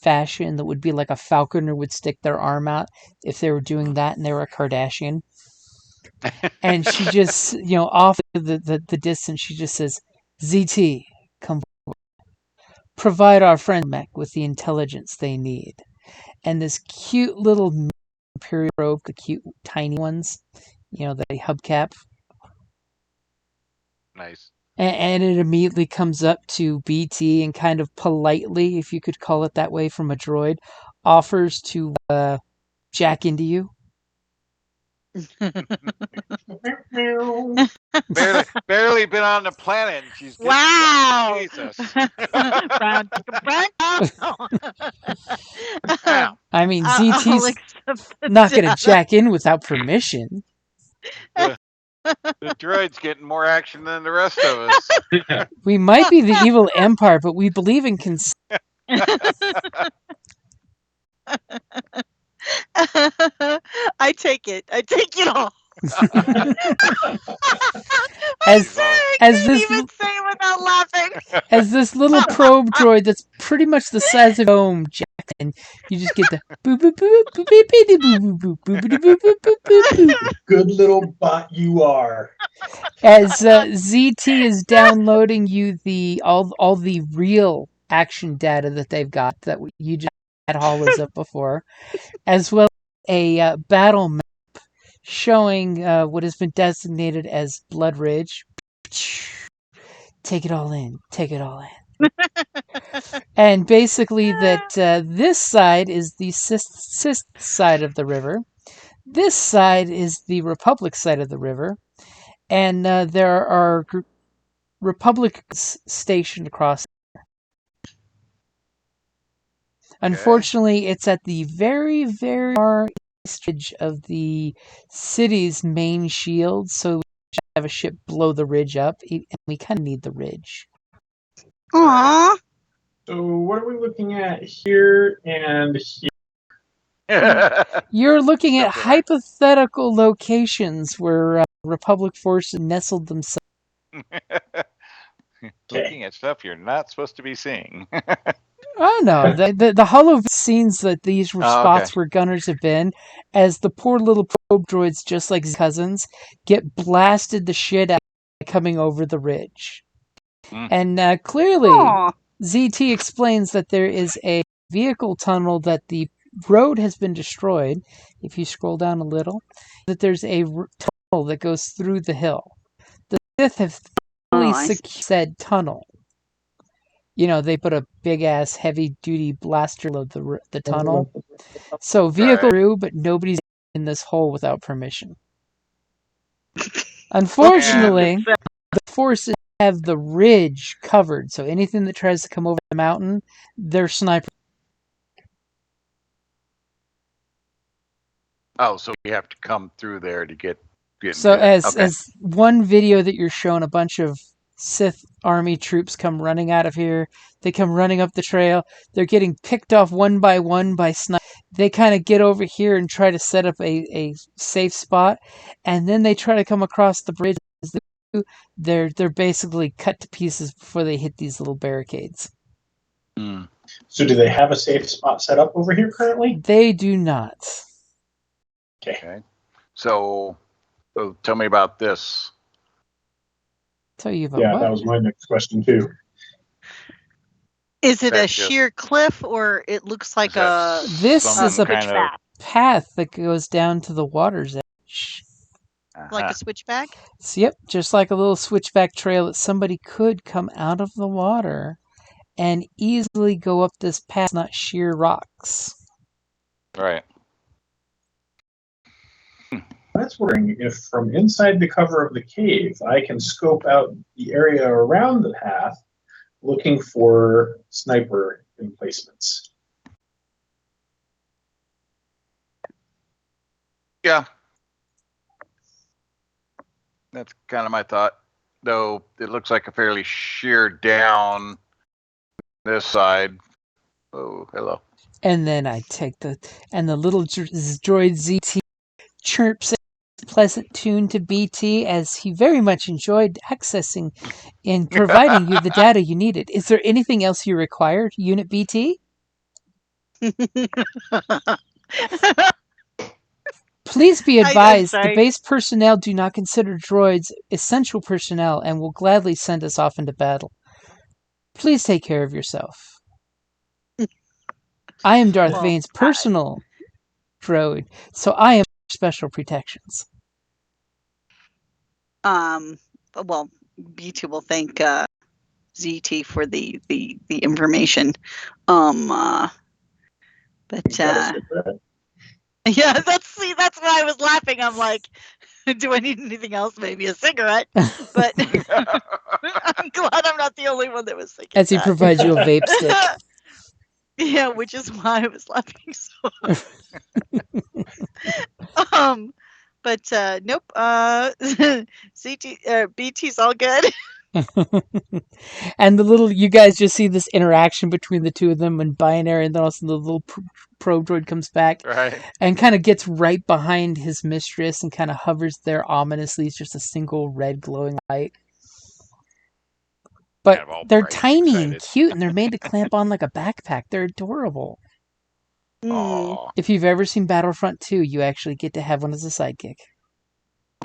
fashion that would be like a falconer would stick their arm out if they were doing that and they were a Kardashian. And she just, off the distance, she just says, "ZT, come forward. Provide our friend mech with the intelligence they need." And this cute little Imperial robe, the cute tiny ones, the hubcap. Nice. And it immediately comes up to BT and kind of politely, if you could call it that way from a droid, offers to jack into you. barely been on the planet, and she's getting Wow. Jesus. Brown chicken brown. Now, I mean, I'll ZT's accept the not going to data. jack in without permission. the droid's getting more action than the rest of us. We might be the evil empire, but we believe in consent. I take it. I take it all. As I as can't this even say it without laughing. as this little probe droid that's pretty much the size of a home, Jackson, you just get the boo boo boo boo boo boo boo boo boo boo boo boo boo boo. Good little bot you are. As ZT is downloading you the all the real action data that they've got that you just had haulers up before, as well as a battle map showing what has been designated as Blood Ridge. Take it all in. Take it all in. And basically that this side is the Sith side of the river. This side is the Republic side of the river. And there are Republicans stationed across there. Unfortunately, it's at the very, very far east edge of the city's main shield, so we should have a ship blow the ridge up, and we kind of need the ridge. Aww. So what are we looking at here and here? You're looking at Something like- hypothetical locations where Republic forces nestled themselves. Looking at stuff you're not supposed to be seeing. Oh no, the hollow scenes that these were Oh, okay. spots where gunners have been, as the poor little probe droids, just like cousins, get blasted the shit out coming over the ridge. And clearly, Aw. ZT explains that there is a vehicle tunnel that the road has been destroyed. If you scroll down a little, that there's a tunnel that goes through the hill. The Sith have fully I see. secured said tunnel. You know, they put a big ass heavy duty blaster of the tunnel. So vehicle through, but nobody's in this hole without permission. Unfortunately, the forces have the ridge covered, so anything that tries to come over the mountain, they're snipers. Oh, so we have to come through there to get. So as okay. as one video that you're showing, a bunch of Sith army troops come running out of here. They come running up the trail. They're getting picked off one by snipers. They kind of get over here and try to set up a safe spot, and then they try to come across the bridge. They're basically cut to pieces before they hit these little barricades. So do they have a safe spot set up over here currently? They do not. Okay. So tell me about this. Tell you about Yeah, what? that was my next question too. Is it a That's just- sheer cliff or it looks like Is that a This some is a kind of- switchback? path that goes down to the water's edge. Like Uh-huh. a switchback? So, yep, just like a little switchback trail that somebody could come out of the water and easily go up this path, not sheer rocks. Right. I was wondering if from inside the cover of the cave, I can scope out the area around the path looking for sniper emplacements. Yeah. That's kind of my thought. Though it looks like a fairly sheer down this side. Oh, hello. And then I take the little droid ZT chirps a pleasant tune to BT as he very much enjoyed accessing and providing you the data you needed. Is there anything else you require, Unit BT? Please be I'm advised, the sorry. base personnel do not consider droids essential personnel and will gladly send us off into battle. Please take care of yourself. I am Darth Well, Vane's personal droid, so I am special protections. Well, B2 will thank ZT for the information. But yeah, that's why I was laughing. I'm like, Do I need anything else? Maybe a cigarette. But I'm glad I'm not the only one that was thinking As he that. provides you a vape stick. Yeah, which is why I was laughing so hard. But nope. BT's all good. And you guys just see this interaction between the two of them in binary, and then also the little probe droid comes back Right. and kind of gets right behind his mistress and kind of hovers there ominously. It's just a single red glowing light. But Kind of all they're bright and tiny and excited. cute, and they're made to clamp on like a backpack. They're adorable. Aw. If you've ever seen Battlefront 2, you actually get to have one as a sidekick.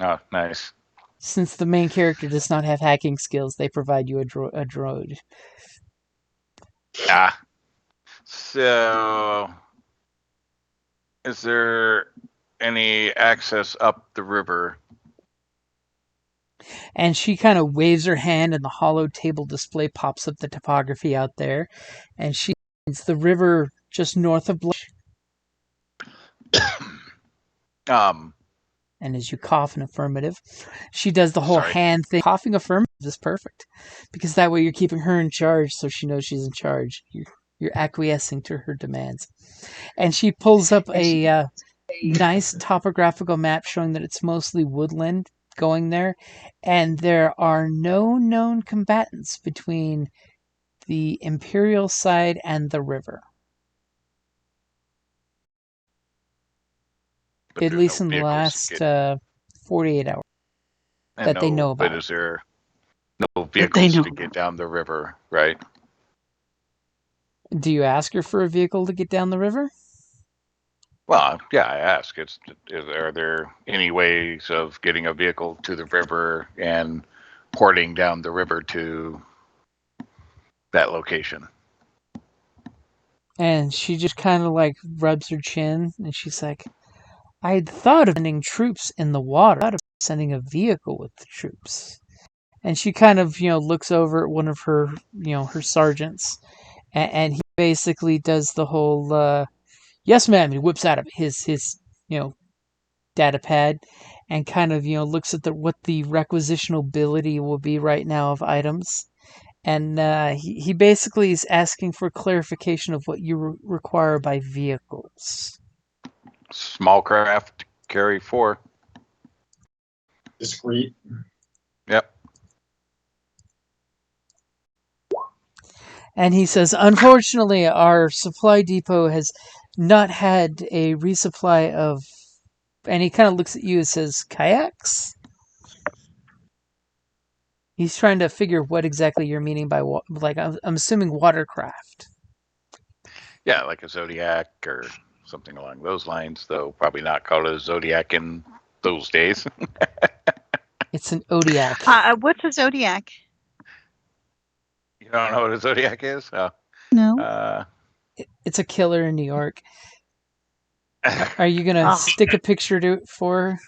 Oh, nice. Since the main character does not have hacking skills, they provide you a droid. Ah. So, is there any access up the river? And she kind of waves her hand, and the hollow table display pops up the topography out there. And she sees the river just north of Blush. And as you cough in affirmative, she does the whole Sorry. hand thing. Coughing affirmative is perfect, because that way you're keeping her in charge, so she knows she's in charge. You're acquiescing to her demands. And she pulls up a nice topographical map showing that it's mostly woodland going there, and there are no known combatants between the Imperial side and the river. But At there's least no in the vehicles to last 48 hours that they know about. But is there no vehicles to get down the river, right? Do you ask her for a vehicle to get down the river? Well, yeah, I ask. Are there any ways of getting a vehicle to the river and porting down the river to that location? And she just kind of like rubs her chin, and she's like, I had thought of sending troops in the water. I thought of sending a vehicle with the troops. And she kind of, looks over at one of her, her sergeants, and he basically does the whole, yes, ma'am. He whips out of his, data pad, and kind of, looks at what the requisitionability will be right now of items. And he basically is asking for clarification of what you require by vehicles. Small craft carry 4. Discreet. Yep. And he says, unfortunately, our supply depot has not had a resupply of... And he kind of looks at you and says, kayaks? He's trying to figure what exactly you're meaning by, I'm assuming watercraft. Yeah, like a Zodiac or something along those lines, though probably not called a Zodiac in those days. It's an Odiac. What's a Zodiac? You don't know what a Zodiac is? Oh. No. It's a killer in New York. Are you going to stick a picture to it for?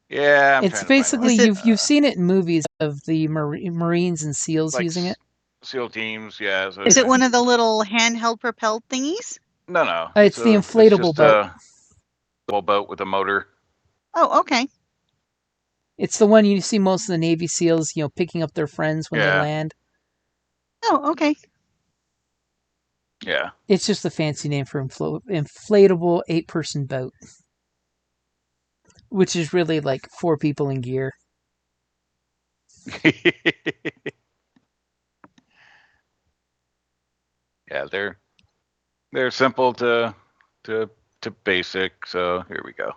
Yeah, it's basically you've seen it in movies of the Marines and SEALs like using it. SEAL teams, yeah. So is it one of the little handheld propelled thingies? No. It's the inflatable boat. A boat with a motor. Oh, okay. It's the one you see most of the Navy SEALs, picking up their friends when they land. Oh, okay. Yeah. It's just a fancy name for inflatable 8-person boat. Which is really like 4 people in gear. Yeah, they're simple to basic. So here we go.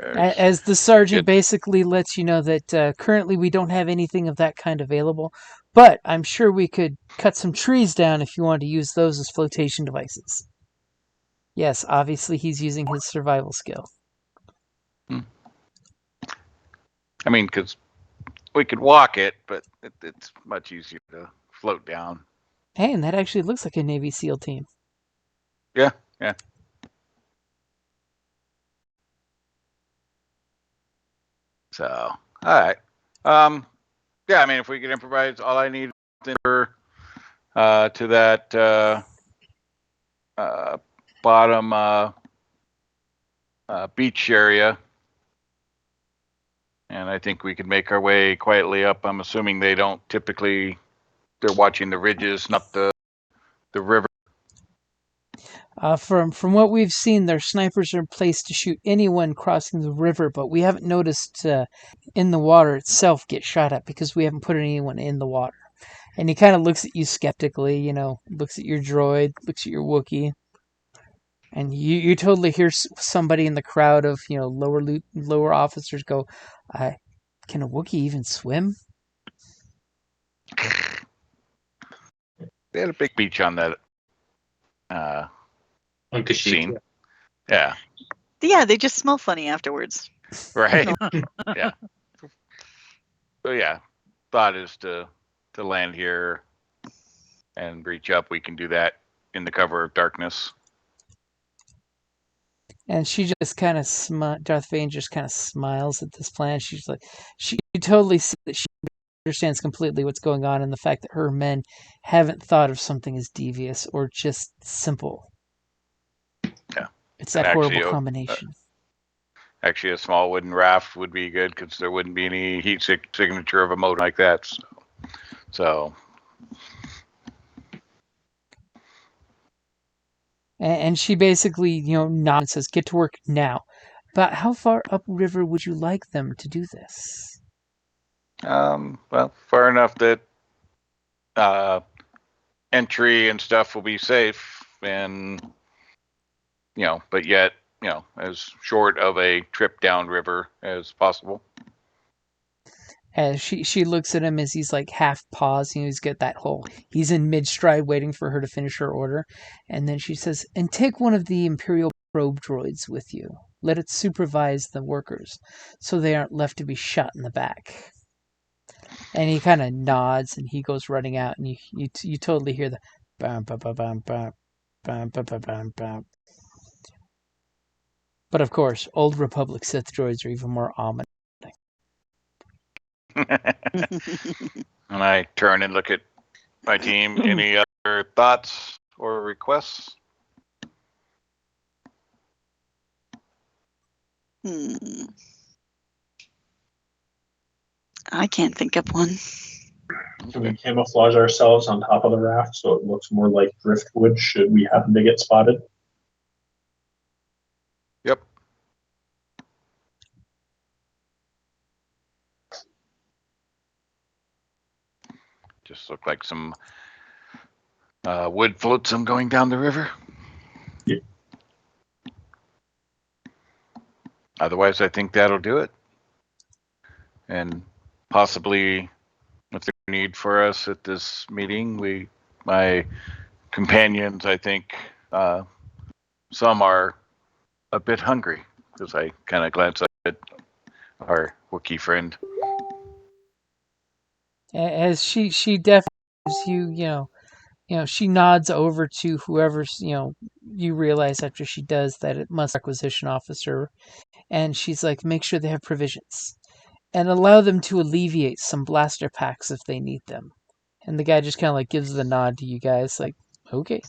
As the sergeant basically lets you know that currently we don't have anything of that kind available, but I'm sure we could cut some trees down if you want to use those as flotation devices. Yes, obviously he's using his survival skill. I mean, because we could walk it, but it's much easier to float down. Hey, and that actually looks like a Navy SEAL team. Yeah. So, all right. Yeah, I mean, if we could improvise, all I need to that bottom beach area, And I think we could make our way quietly up. I'm assuming they don't typically, they're watching the ridges, not the river. From what we've seen, their snipers are in place to shoot anyone crossing the river, but we haven't noticed in the water itself get shot at because we haven't put anyone in the water. And he kind of looks at you skeptically, looks at your droid, looks at your Wookiee. And you totally hear somebody in the crowd of, lower officers go, can a Wookiee even swim? They had a big beach on that On Kashyyyk. scene. Yeah. Yeah, they just smell funny afterwards. Right. Yeah. So yeah, thought is to land here and reach up. We can do that in the cover of darkness. And she just kind of Darth Vader just kind of smiles at this plan. She's like, she totally sees that she understands completely what's going on and the fact that her men haven't thought of something as devious or just simple. Yeah. It's that actually, horrible combination. Actually, a small wooden raft would be good because there wouldn't be any heat signature of a motor like that. So. And she basically, nods and says, get to work now. But how far upriver would you like them to do this? Well, far enough that entry and stuff will be safe and, but yet, as short of a trip downriver as possible. As she looks at him as he's like half paused, he's got that he's in mid-stride waiting for her to finish her order. And then she says, and take one of the Imperial probe droids with you. Let it supervise the workers so they aren't left to be shot in the back. And he kind of nods and he goes running out and you totally hear the bam, bam, bam, bam, bam, bam, bam, bam, bam, bam. But of course, Old Republic Sith droids are even more ominous. And I turn and look at my team. Any other thoughts or requests? I can't think of one. Can we camouflage ourselves on top of the raft so it looks more like driftwood should we happen to get spotted? Yep. Just look like some wood flotsam going down the river. Yeah. Otherwise, I think that'll do it. And possibly, if there's a need for us at this meeting, my companions, I think, some are a bit hungry because I kind of glance at our Wookiee friend. As she definitely gives you, she nods over to whoever's, you realize after she does that it must be acquisition officer. And she's like, make sure they have provisions. And allow them to alleviate some blaster packs if they need them. And the guy just kind of like gives the nod to you guys, like, okay.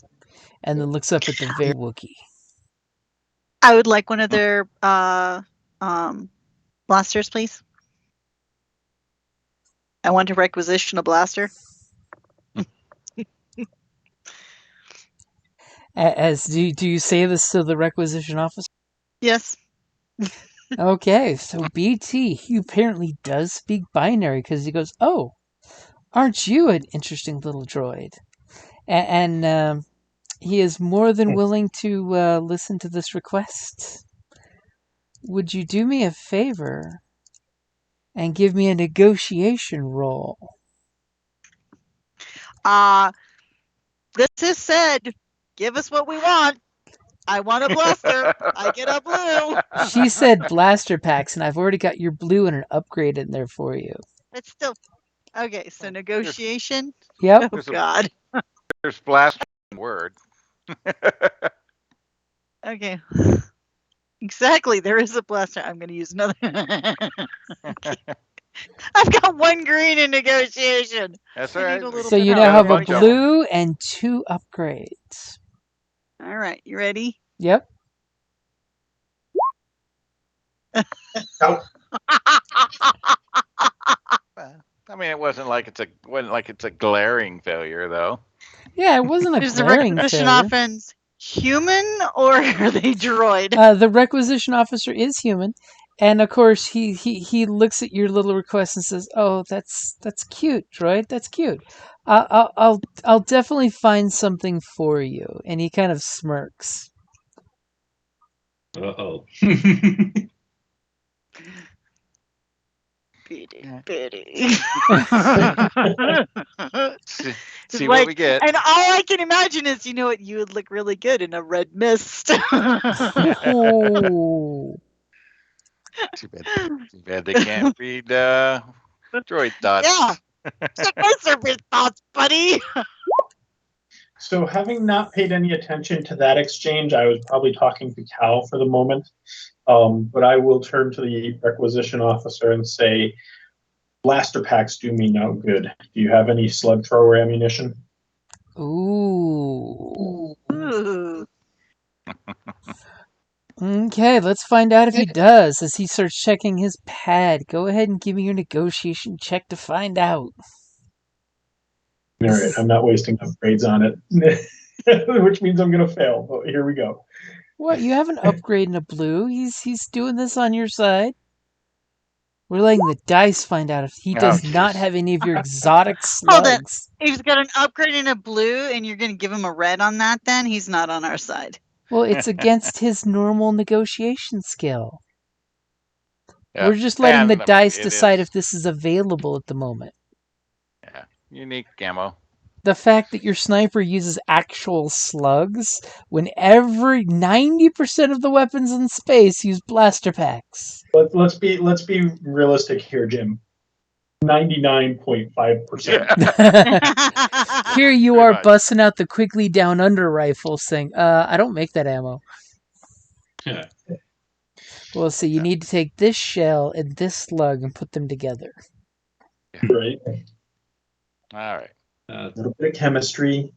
And then looks up at the very Wookiee. I would like one of their blasters, please. I want to requisition a blaster. Do you say this to the requisition officer? Yes. Okay, so BT, he apparently does speak binary because he goes, oh, aren't you an interesting little droid? And he is more than willing to listen to this request. Would you do me a favor and give me a negotiation roll? This is said, give us what we want. I want a blaster. I get a blue. She said blaster packs, and I've already got your blue and an upgrade in there for you. It's still okay. So negotiation. Yep. Oh God. There's blaster word. Okay. Exactly. There is a blaster. I'm going to use another. Okay. I've got one green in negotiation. That's all right. So you now have a blue and 2 upgrades. All right. You ready? Yep. Oh, I mean, it wasn't like it's a glaring failure, though. Yeah, it wasn't a Is the glaring requisition failure. offense human or are they droid? The requisition officer is human, and of course he looks at your little request and says, "Oh, that's cute, droid. That's cute. I'll definitely find something for you." And he kind of smirks. Uh-oh. Bitty, Yeah. bitty. See, Just see what we get. And all I can imagine is, you know what, you would look really good in a red mist. Oh. Too bad they can't read droid thoughts. Yeah. Check my surface thoughts, buddy. so having not paid any attention to that exchange, I was probably talking to Cal for the moment. But I will turn to the requisition officer and say, blaster packs do me no good. Do you have any slug thrower ammunition? Ooh. Ooh. Okay, let's find out if he does. As he starts checking his pad, go ahead and give me your negotiation check to find out. All right, I'm not wasting upgrades on it, which means I'm going to fail. But here we go. What? You have an upgrade in a blue? He's doing this on your side. We're letting the dice find out if he does not jeez. have any of your exotic Hold on. slugs. He's got an upgrade in a blue, and you're going to give him a red on that, then? He's not on our side. Well, it's against his normal negotiation skill. Yeah. We're just letting And, the I mean, dice it decide is- if this is available at the moment. Yeah, unique ammo. The fact that your sniper uses actual slugs when every 90% of the weapons in space use blaster packs. Let's be realistic here, Jim. 99.5%. Here you Pretty are much. busting out the quickly down under rifle saying, I don't make that ammo. Yeah. Well, see, you need to take this shell and this slug and put them together. Right. All right. A little bit of chemistry.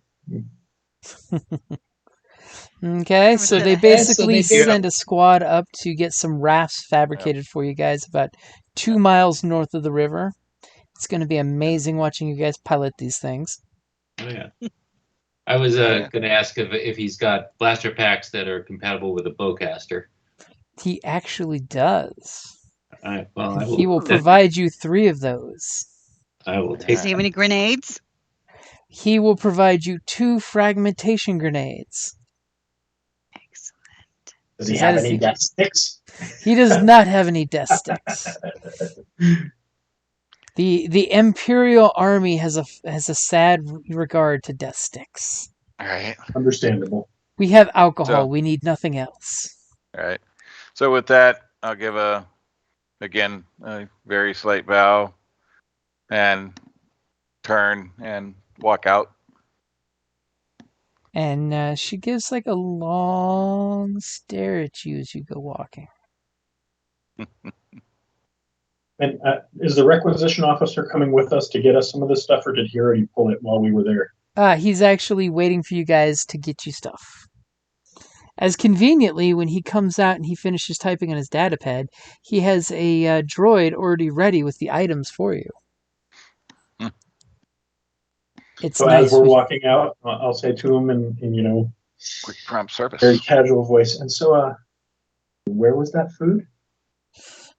Okay, so they 100% basically ahead. send a squad up to get some rafts fabricated for you guys about 2 miles north of the river. It's going to be amazing watching you guys pilot these things. Oh, yeah. I was going to ask if he's got blaster packs that are compatible with a bowcaster. He actually does. Well, He will provide you 3 of those. I will Does take he have any grenades? He will provide you 2 fragmentation grenades. Excellent. Does he That have is any the- death sticks? He does not have any death sticks. The Imperial Army has a sad regard to death sticks. All right. Understandable. We have alcohol. So- We need nothing else. All right. So with that, I'll give a very slight bow and turn and walk out. And she gives like a long stare at you as you go walking. And is the requisition officer coming with us to get us some of this stuff, or did he already pull it while we were there? He's actually waiting for you guys to get you stuff. As conveniently, when he comes out and he finishes typing on his datapad, he has a droid already ready with the items for you. It's So nice. as we're walking out, I'll say to him in Quick prompt service. very casual voice. And so, where was that food?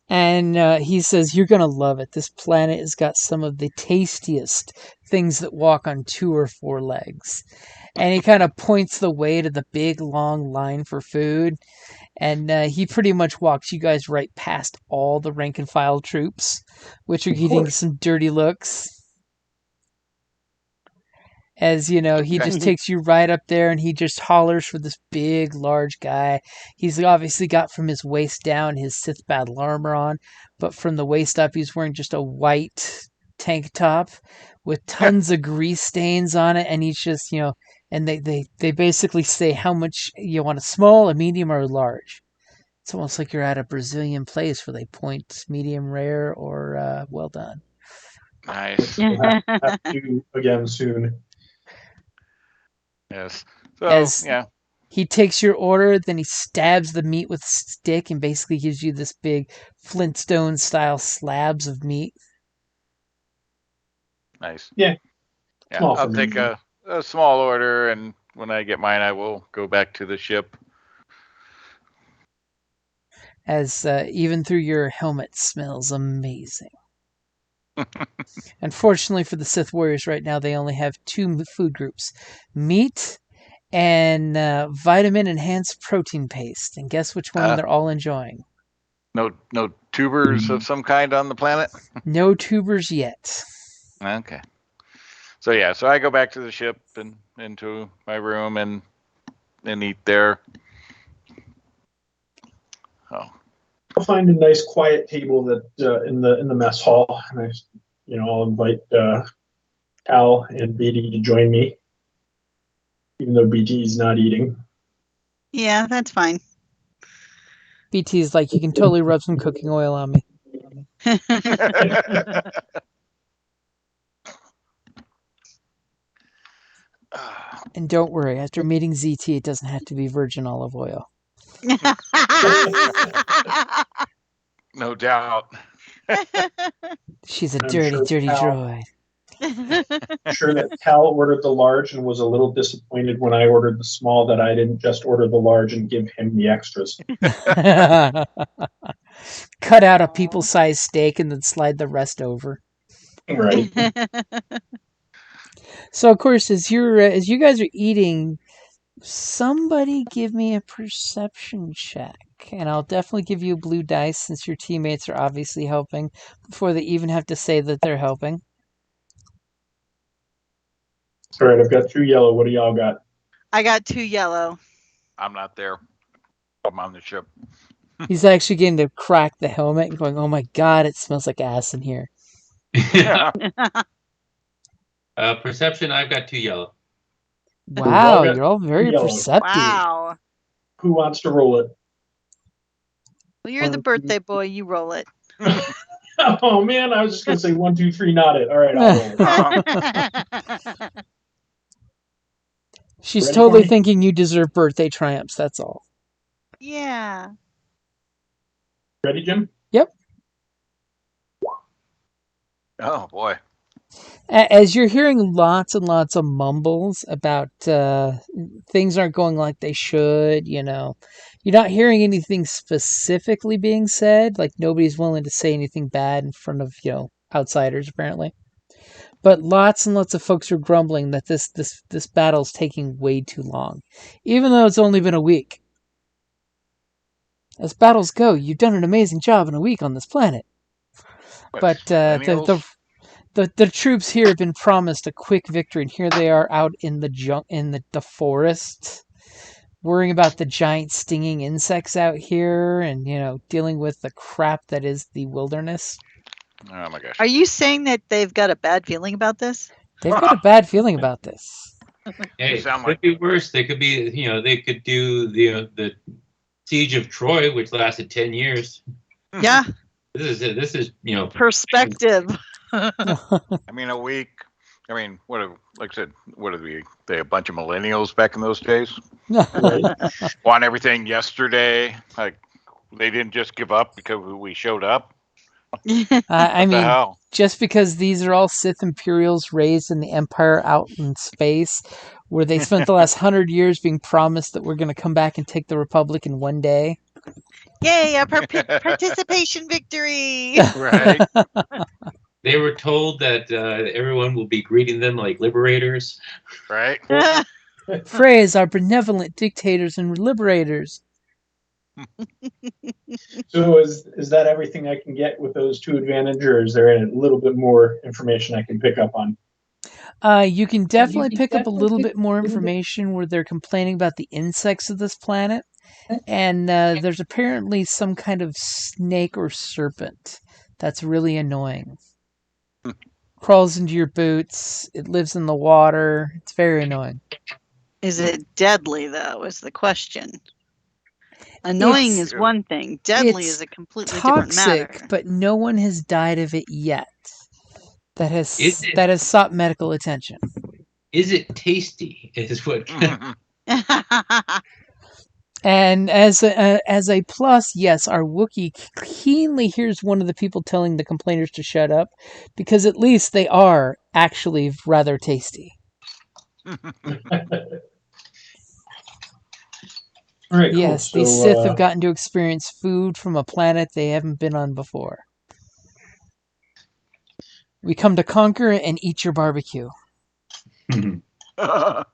And he says, "You're going to love it. This planet has got some of the tastiest things that walk on 2 or 4 legs." And he kind of points the way to the big, long line for food. And he pretty much walks you guys right past all the rank and file troops, which are getting course. some dirty looks. As you know, he just takes you right up there and he just hollers for this big, large guy. He's obviously got from his waist down his Sith battle armor on, but from the waist up, he's wearing just a white tank top with tons of grease stains on it. And he's just, and they basically say how much you want, a small, a medium, or a large. It's almost like you're at a Brazilian place where they point medium rare or well done. Nice. We'll have to again soon. Yes. So As- yeah, He takes your order, then he stabs the meat with a stick and basically gives you this big Flintstone-style slabs of meat. Nice. Yeah. Yeah, Small I'll for take me. a small order, and when I get mine, I will go back to the ship. As even through your helmet smells amazing. Unfortunately for the Sith Warriors right now, they only have two food groups: meat and vitamin enhanced protein paste. And guess which one they're all enjoying? No tubers of some kind on the planet? No tubers yet. Okay. So yeah, so I go back to the ship and into my room and eat there. Oh. I'll find a nice quiet table that in the mess hall, and I'll invite Al and BD to join me, even though BD's not eating. Yeah, that's fine. BT's like, you can totally rub some cooking oil on me. And don't worry, after meeting ZT, it doesn't have to be virgin olive oil. No doubt. She's a I'm dirty, sure dirty Al- droid. I'm sure that Cal ordered the large and was a little disappointed when I ordered the small that I didn't just order the large and give him the extras. Cut out a people-sized steak and then slide the rest over. Right. So, of course, as you guys are eating, somebody give me a perception check. And I'll definitely give you a blue dice since your teammates are obviously helping before they even have to say that they're helping. All right, I've got 2 yellow. What do y'all got? I got 2 yellow. I'm not there. I'm on the ship. He's actually getting to crack the helmet and going, oh my god, it smells like ass in here. Perception, I've got 2 yellow. Wow, got you're all very yellow. perceptive. Wow. Who wants to roll it? Well, you're the birthday boy. You roll it. Oh man, I was just gonna say 1, 2, 3, not it. All right, I'll roll it. She's Ready totally for me? thinking you deserve birthday triumphs, that's all. Yeah. Ready, Jim? Yep. Oh boy. As you're hearing lots and lots of mumbles about things aren't going like they should, you're not hearing anything specifically being said. Like nobody's willing to say anything bad in front of outsiders apparently. But lots and lots of folks are grumbling that this battle's taking way too long, even though it's only been a week. As battles go, you've done an amazing job in a week on this planet. But the troops here have been promised a quick victory, and here they are out in the forest, worrying about the giant stinging insects out here, and dealing with the crap that is the wilderness. Oh my gosh. Are you saying that they've got a bad feeling about this? They've got a bad feeling about this. Hey, it sound could like- be worse. They could be, they could do the Siege of Troy, which lasted 10 years. Yeah. This is Perspective. I mean, a week. I mean, like I said, what are they a bunch of millennials back in those days? Right. Want everything yesterday. Like they didn't just give up because we showed up. I The mean, hell? just because these are all Sith Imperials raised in the Empire out in space, where they spent the last 100 years being promised that we're going to come back and take the Republic in one day. Yay, a participation victory. Right. They were told that everyone will be greeting them like liberators. Right. Phrase our benevolent dictators and liberators. So is that everything I can get with those 2 advantage, or is there a little bit more information I can pick up on? You can definitely pick up a little bit more information where they're complaining about the insects of this planet. And there's apparently some kind of snake or serpent that's really annoying. Crawls into your boots. It lives in the water. It's very annoying. Is it deadly, though, is the question. Annoying is one thing. Deadly is a completely different matter. Toxic, but no one has died of it yet. That has sought medical attention. Is it tasty? Is what And as a plus, yes, our Wookiee keenly hears one of the people telling the complainers to shut up, because at least they are actually rather tasty. All right, cool. Yes, these Sith have gotten to experience food from a planet they haven't been on before. We come to conquer and eat your barbecue. Well,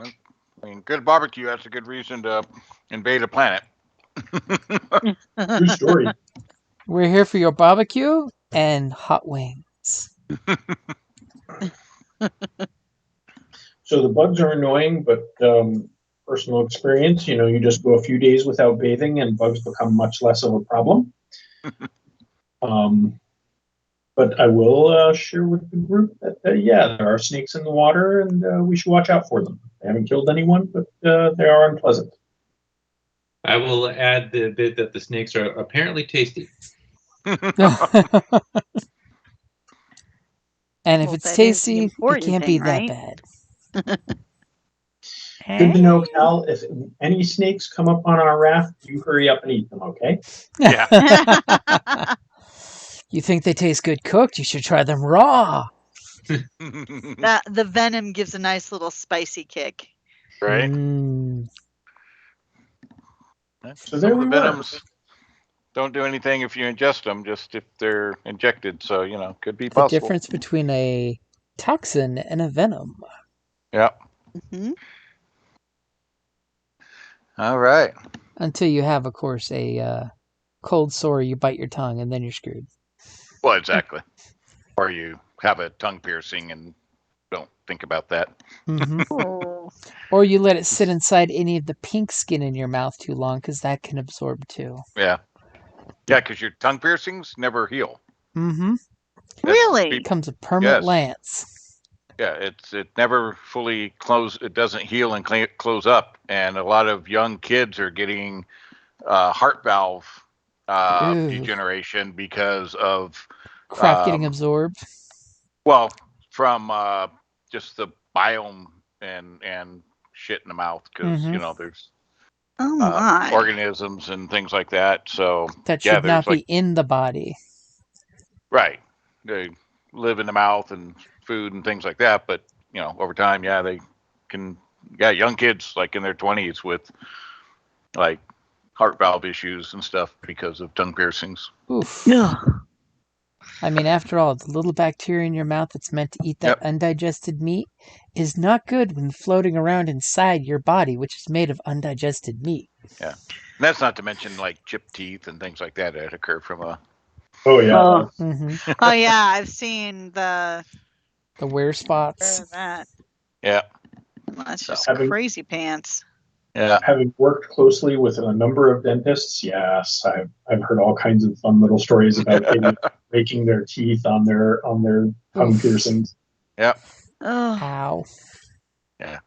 I mean, good barbecue, that's a good reason to invade a planet. True story. We're here for your barbecue and hot wings. So the bugs are annoying, but personal experience, you just go a few days without bathing and bugs become much less of a problem. But I will share with the group that, yeah, there are snakes in the water and we should watch out for them. They haven't killed anyone, but they are unpleasant. I will add the bit that the snakes are apparently tasty. And if Well, it's that is the tasty, it important can't thing, be right? that bad. Good to know, Cal. If any snakes come up on our raft, you hurry up and eat them, okay? Yeah. You think they taste good cooked? You should try them raw. The venom gives a nice little spicy kick. Right? So there we the were. venoms don't do anything if you ingest them, just if they're injected. So, could be The possible. difference between a toxin and a venom. Yeah. Mm-hmm. All right. Until you have, of course, a cold sore, you bite your tongue, and then you're screwed. Well, exactly. Or you have a tongue piercing and don't think about that. Mm-hmm. Oh. Or you let it sit inside any of the pink skin in your mouth too long, because that can absorb too. Yeah. Yeah, because your tongue piercings never heal. Mm-hmm. Really? It becomes a permanent lance. Yeah, it never fully close. It doesn't heal and close up, and a lot of young kids are getting heart valve degeneration because of crap getting absorbed. Well, from just the biome and shit in the mouth, because there's Oh my. organisms and things like that. So that should not be in the body. Right, they live in the mouth and food and things like that. But over time, they can. Yeah, young kids like in their 20s with like heart valve issues and stuff because of tongue piercings. Oof. Yeah. I mean, after all, the little bacteria in your mouth that's meant to eat that undigested meat is not good when floating around inside your body, which is made of undigested meat. Yeah. And that's not to mention like chipped teeth and things like that occur from a. Oh yeah. Oh, mm-hmm. Oh yeah, I've seen the wear spots. That. Yeah. That's just crazy pants. Yeah. Having worked closely with a number of dentists, yes, I've heard all kinds of fun little stories about idiots breaking their teeth on their tongue piercings. Yeah. Oh. Ow. Yeah.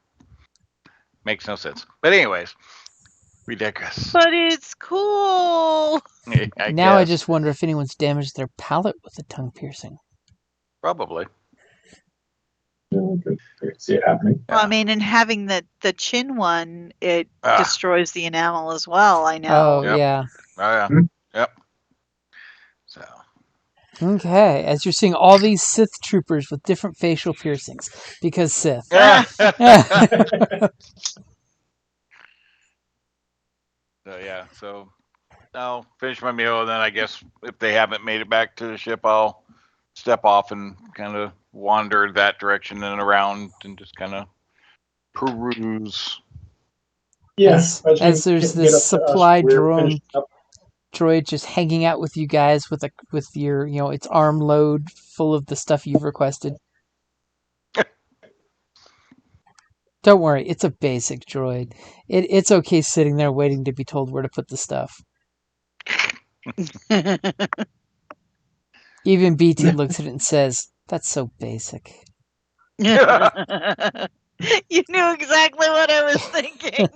Makes no sense. But anyways, we digress. But it's cool. I just wonder if anyone's damaged their palate with a tongue piercing. Probably. I see it happening. Well, I mean, and having the chin one, it destroys the enamel as well. I know. Oh, yeah. Oh, yeah. Yep. So. Okay, as you're seeing all these Sith troopers with different facial piercings, because Sith. So yeah, so I'll finish my meal, and then I guess if they haven't made it back to the ship, I'll step off and kind of wander that direction and around and just kind of peruse. Yes, as there's this supply droid just hanging out with you guys with your its arm load full of the stuff you've requested. Don't worry, it's a basic droid. It's okay sitting there waiting to be told where to put the stuff. Even BT looks at it and says, "That's so basic." You knew exactly what I was thinking.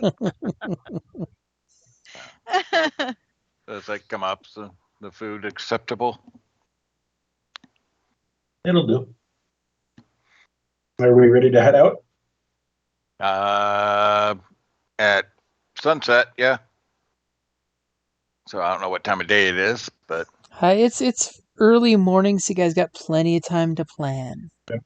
Does that come up? So the food acceptable? It'll do. Are we ready to head out? At sunset, yeah. So I don't know what time of day it is, but It's early morning, so you guys got plenty of time to plan. Okay.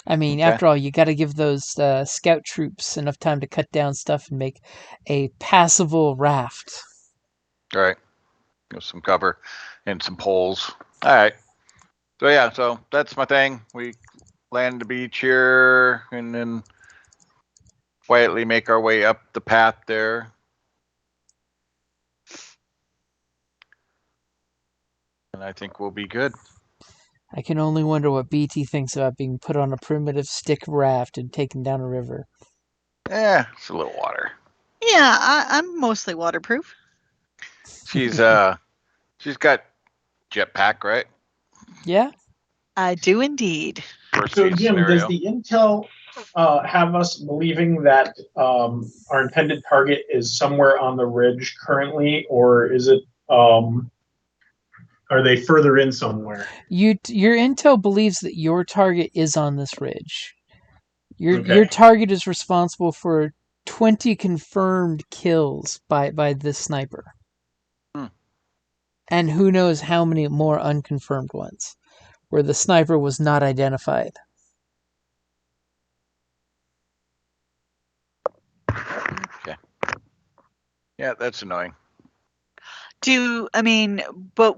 I mean, Okay. after all, you got to give those scout troops enough time to cut down stuff and make a passable raft. all right. With some cover and some poles. All right. So yeah, so that's my thing. We land the beach here and then quietly make our way up the path there. And I think we'll be good. I can only wonder what BT thinks about being put on a primitive stick raft and taken down a river. It's a little water. Yeah, I'm mostly waterproof. She's got jetpack, right? Yeah? I do indeed. Worst So case Jim, scenario. does the intel have us believing that our intended target is somewhere on the ridge currently, or is it? Are they further in somewhere? Your intel believes that your target is on this ridge. Your Okay. target is responsible for 20 confirmed kills by this sniper. And who knows how many more unconfirmed ones, where the sniper was not identified. Okay. Yeah, that's annoying. But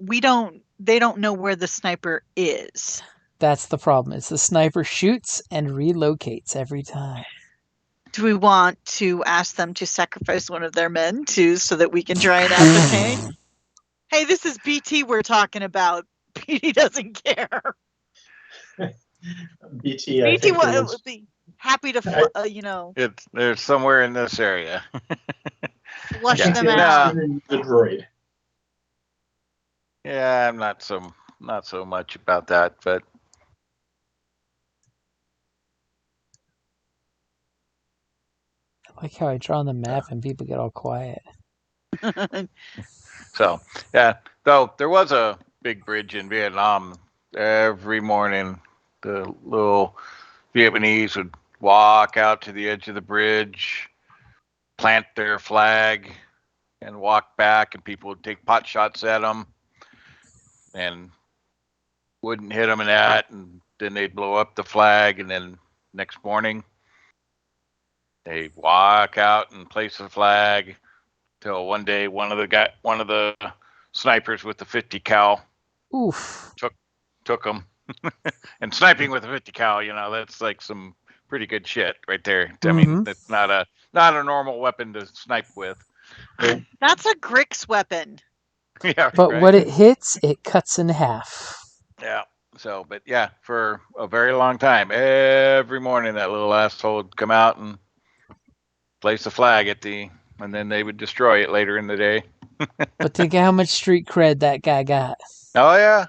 they don't know where the sniper is. That's the problem. It's the sniper shoots and relocates every time. Do we want to ask them to sacrifice one of their men so that we can try and ascertain? Hey, this is BT we're talking about. BT doesn't care. BT, BT would be happy to, They're somewhere in this area. flush Yeah. them out. The droid. Yeah, I'm not so much about that, but I like how I draw on the map and people get all quiet. so yeah. Though there was a big bridge in Vietnam. Every morning, the little Vietnamese would walk out to the edge of the bridge, plant their flag, and walk back, and people would take pot shots at them, and wouldn't hit them in that, and then they'd blow up the flag, and then next morning they walk out and place the flag till one day one of the snipers with the 50 cal Oof. took them. And sniping with a 50 cal, that's like some pretty good shit right there. I mean, that's not a normal weapon to snipe with. That's a Grix weapon. Yeah, But right. what it hits, it cuts in half. Yeah. So, but yeah, for a very long time, every morning that little asshole would come out and place a flag and then they would destroy it later in the day. But think of how much street cred that guy got. Oh yeah.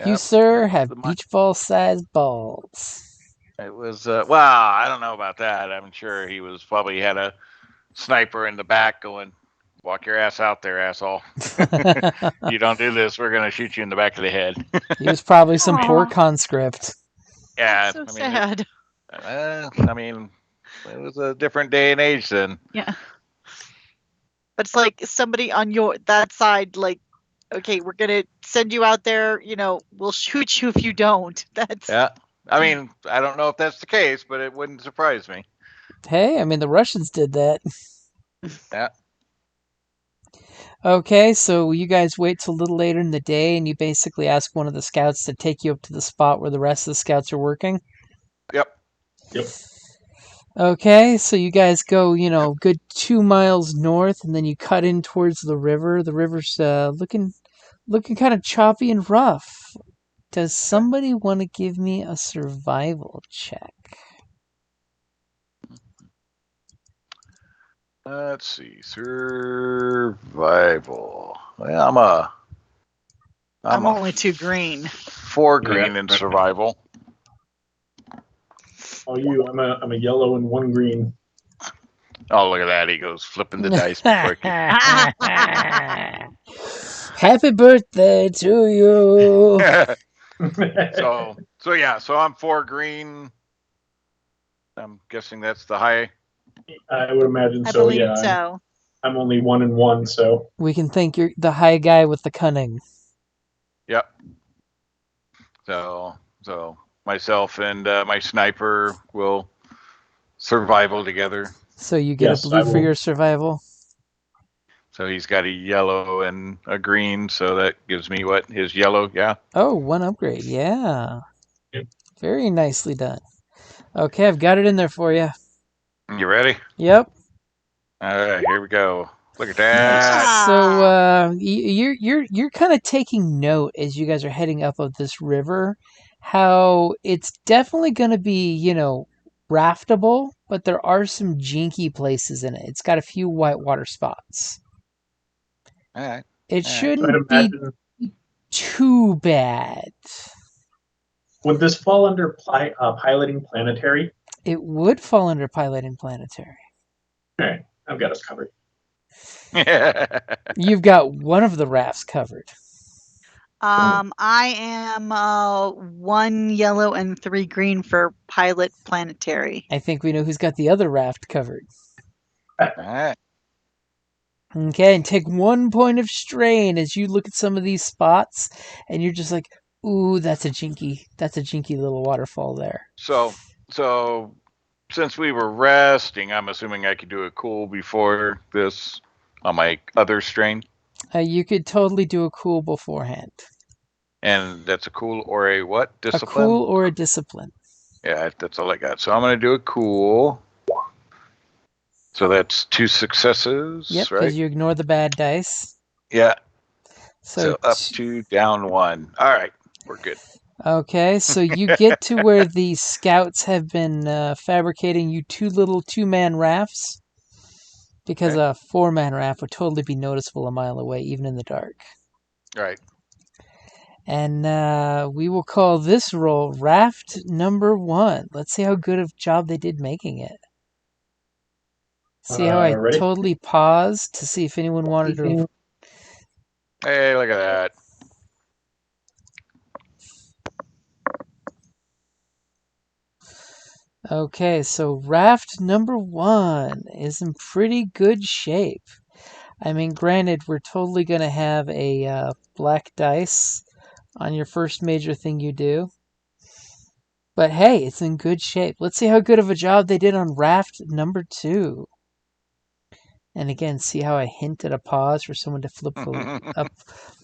You, Yep. sir, have beach ball-sized balls. It was I don't know about that. I'm sure he was probably had a sniper in the back going, "Walk your ass out there, asshole. You don't do this, we're gonna shoot you in the back of the head." He was probably some poor Aw. conscript. Yeah, So sad. It was a different day and age then. Yeah. But it's like somebody on that side, like, okay, we're gonna send you out there. We'll shoot you if you don't. That's Yeah. I mean, I don't know if that's the case, but it wouldn't surprise me. Hey, I mean, the Russians did that. Yeah. Okay, so you guys wait till a little later in the day, and you basically ask one of the scouts to take you up to the spot where the rest of the scouts are working? Yep. Okay, so you guys go, good 2 miles north, and then you cut in towards the river. The river's looking kind of choppy and rough. Does somebody want to give me a survival check? Let's see. Survival. Well, I'm only 2 green. 4 green in survival. Oh, I'm a yellow and 1 green. Oh, look at that. He goes flipping the dice before Happy birthday to you. So I'm 4 green. I'm guessing that's the high. I would imagine I so. believe Yeah, so. I'm only 1 and 1, so We can thank the high guy with the cunning. Yep. So myself and my sniper will survival together. So you get yes, a I blue for will. your survival. So he's got a yellow and a green, so that gives me what? His yellow, yeah. Oh, one upgrade. Yeah. Yep. Very nicely done. Okay, I've got it in there for you. You ready? Yep. All right, here we go. Look at that. So Ah. you're kind of taking note as you guys are heading up of this river, how it's definitely going to be, raftable, but there are some jinky places in it. It's got a few whitewater spots. All right. It All right. So I'd shouldn't be imagine, too bad. would this fall under piloting planetary? It would fall under piloting planetary. All right, I've got us covered. You've got one of the rafts covered. I am 1 yellow and 3 green for pilot planetary. I think we know who's got the other raft covered. All right. Okay, and take 1 point of strain as you look at some of these spots, and you're just like, "Ooh, that's a jinky little waterfall there." So since we were resting, I'm assuming I could do a cool before this on my other strain, You could totally do a cool beforehand. and that's a cool or a what? A Discipline. cool or a discipline. Yeah, that's all I got. So I'm gonna do a cool. So that's 2 successes, Yep, right? because you ignore the bad dice. Yeah. So So up 2, down 1. All right, we're good. Okay, so you get to where the scouts have been fabricating you 2 little 2-man rafts, because Okay. a 4-man raft would totally be noticeable a mile away, even in the dark. All right. And we will call this roll raft number 1. Let's see how good of a job they did making it. See how I Ready? totally paused to see if anyone wanted to. Hey, look at that. Okay, so raft number 1 is in pretty good shape. I mean, granted, we're totally going to have a black dice on your first major thing you do. But hey, it's in good shape. Let's see how good of a job they did on raft number 2. And again, see how I hint at a pause for someone to flip the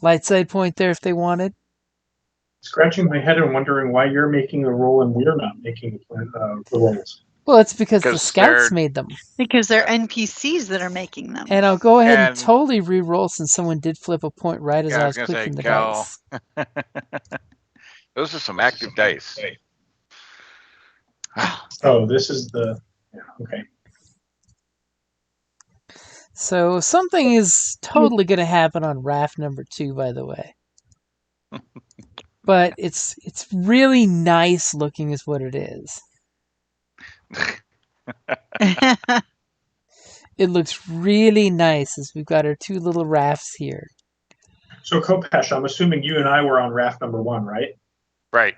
light side point there if they wanted? Scratching my head and wondering why you're making the roll and we're not making the rolls. Well, it's because the 'Cause scouts they're- made them. Because they're NPCs that are making them. And I'll go ahead and And- totally re-roll since someone did flip a point right as Yeah, I I was was gonna say, clicking the Cal. dice. Those are some active dice. Oh, this is the. Yeah, okay. So something is totally going to happen on raft number 2, by the way. But it's really nice looking is what it is. It looks really nice as we've got our 2 little rafts here. So, Kopesh, I'm assuming you and I were on raft number 1, right? Right.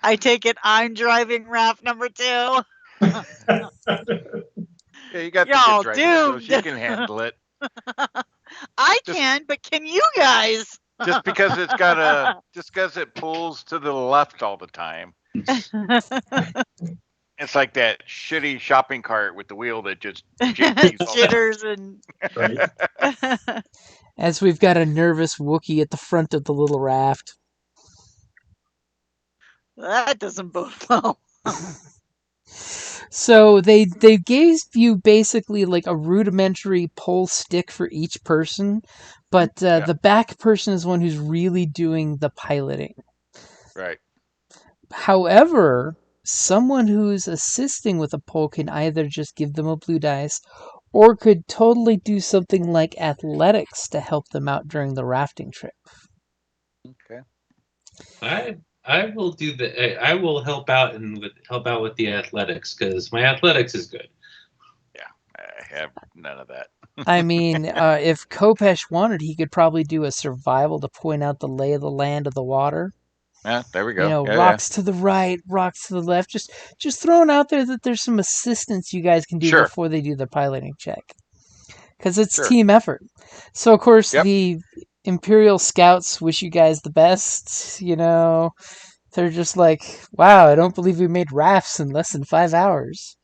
I take it I'm driving raft number 2. Yeah, you got Y'all the good driver, so doomed. she can handle it. I Just- can, but can you guys? Just because it pulls to the left all the time. It's like that shitty shopping cart with the wheel that just jiggies all the jitters and Right. As we've got a nervous Wookiee at the front of the little raft. that doesn't bode well. So they gave you basically like a rudimentary pole stick for each person, but the back person is one who's really doing the piloting. Right. However, someone who's assisting with a pole can either just give them a blue dice or could totally do something like athletics to help them out during the rafting trip. Okay. I will do I will help out with the athletics because my athletics is good. I have none of that. I mean, if Kopesh wanted, he could probably do a survival to point out the lay of the land of the water. Yeah, there we You go. know, Yeah, rocks to the right, rocks to the left. Just throwing out there that there's some assistance you guys can do Sure. before they do the piloting check. Because it's Sure. team effort. So, of course, Yep. the Imperial Scouts wish you guys the best. You know, they're just like, wow, I don't believe we made rafts in less than 5 hours.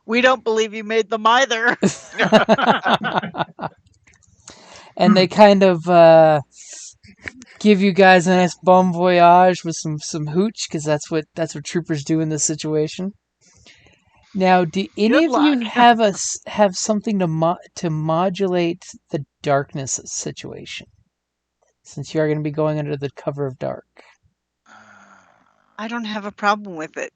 We don't believe you made them either. And they kind of give you guys a nice bon voyage with some hooch, because that's what troopers do in this situation. Now, do any Good of you luck. have something to modulate the darkness situation? Since you are going to be going under the cover of dark. I don't have a problem with it.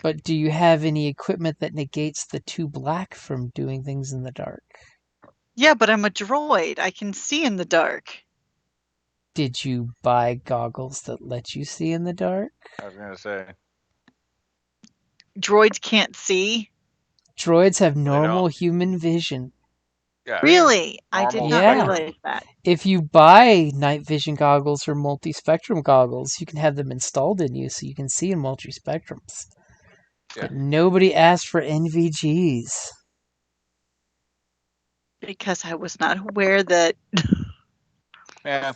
But do you have any equipment that negates the 2 black from doing things in the dark? Yeah, but I'm a droid. I can see in the dark. Did you buy goggles that let you see in the dark? I was gonna say. Droids can't see. Droids have don't. normal human vision. Yeah. Really? I did Normal not Yeah. realize that. If you buy night vision goggles or multi-spectrum goggles, you can have them installed in you so you can see in multi-spectrums. Yeah. But nobody asked for NVGs. Because I was not aware that. Yeah.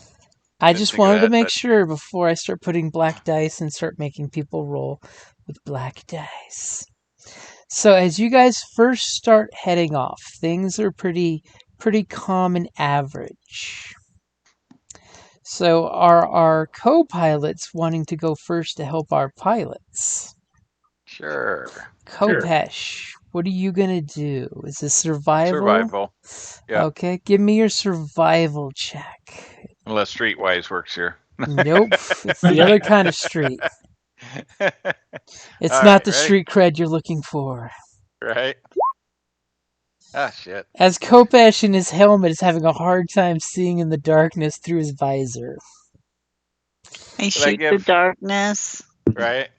I Didn't just think of wanted to that, make but- sure before I start putting black dice and start making people roll with black dice. So as you guys first start heading off, things are pretty calm and average. So are our co-pilots wanting to go first to help our pilots? Sure. Kopesh, what are you gonna do? Is this survival? Survival. Yeah. Okay, give me your survival check. Unless Streetwise works here. Nope, it's the other kind of street. It's All not right, the ready? street cred you're looking for. Right. Ah, shit. As Kopesh in his helmet is having a hard time seeing in the darkness through his visor. I shoot the darkness. Right.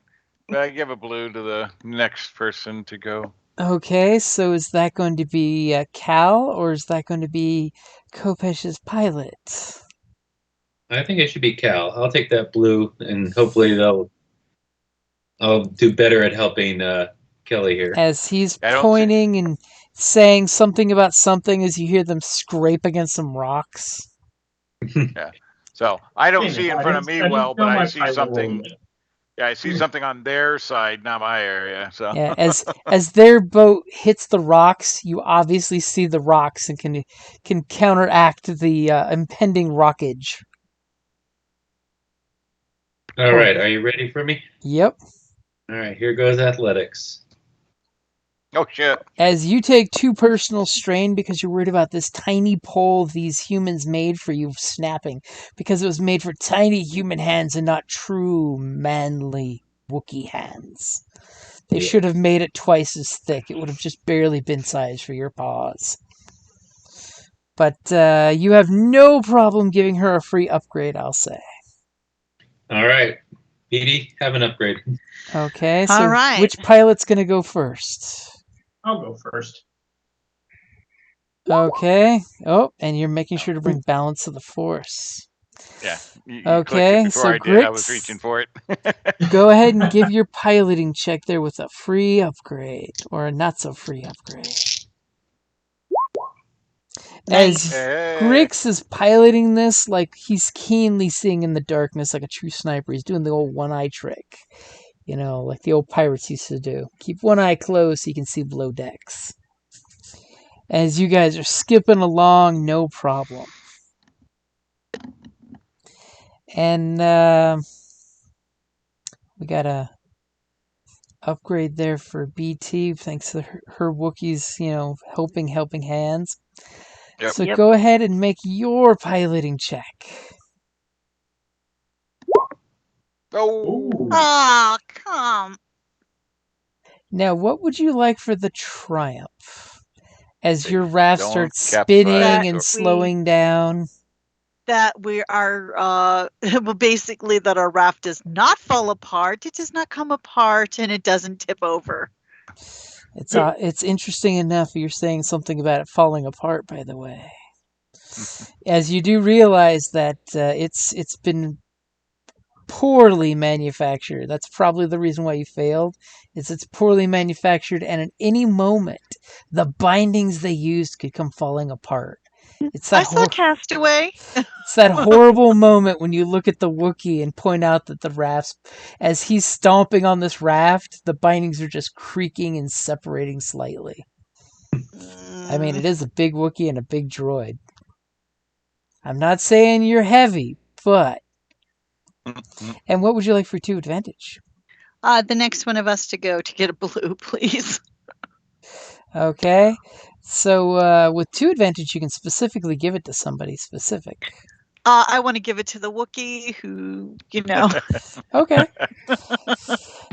But I give a blue to the next person to go. Okay, so is that going to be Cal, or is that going to be Kopesh's pilot? I think it should be Cal. I'll take that blue, and hopefully I'll do better at helping Kelly here. As he's I don't pointing and saying something about something, as you hear them scrape against some rocks. So I don't Hey, see in I front of didn't- me I didn't well, know but I my see pilot something. role. Yeah, I see something on their side, not my area. So Yeah, as their boat hits the rocks, you obviously see the rocks and can counteract the impending rockage. All right, are you ready for me? Yep. All right, here goes athletics. oh shit. As you take 2 personal strain because you're worried about this tiny pole these humans made for you snapping, because it was made for tiny human hands and not true manly Wookiee hands. They Yeah. should have made it twice as thick. It would have just barely been sized for your paws. But you have no problem giving her a free upgrade, I'll say. All right, Petey, have an upgrade. Okay, so All right. which pilot's going to go first? I'll go first. Okay. Oh, and you're making sure to bring balance to the force. Yeah. You Okay, clicked it before so I did. I was Grix- reaching for it. Go ahead and give your piloting check there with a free upgrade, or a not so free upgrade. Nice. As Hey. Grix is piloting this, like he's keenly seeing in the darkness like a true sniper. He's doing the old one eye trick. You know, like the old pirates used to do. Keep one eye closed so you can see below decks. As you guys are skipping along, no problem. And we got a upgrade there for BT thanks to her Wookiee's, helping hands. Yep. So Yep. go ahead and make your piloting check. Oh. Ooh. Oh, come. Now, what would you like for the triumph? As They your raft don't starts capsize spinning and or- slowing down. That we are, well, basically that our raft does not fall apart. It does not come apart, and it doesn't tip over. It's interesting enough you're saying something about it falling apart, by the way. as you do realize that it's been poorly manufactured. That's probably the reason why you failed. Is it's poorly manufactured, and at any moment, the bindings they used could come falling apart. It's I that saw Castaway. it's that horrible moment when you look at the Wookiee and point out that the rafts, as he's stomping on this raft, the bindings are just creaking and separating slightly. I mean, it is a big Wookiee and a big droid. I'm not saying you're heavy, but... And what would you like for 2 advantage? The next one of us to go to get a blue, please. Okay. So with 2 advantage, you can specifically give it to somebody specific. I want to give it to the Wookiee who, Okay.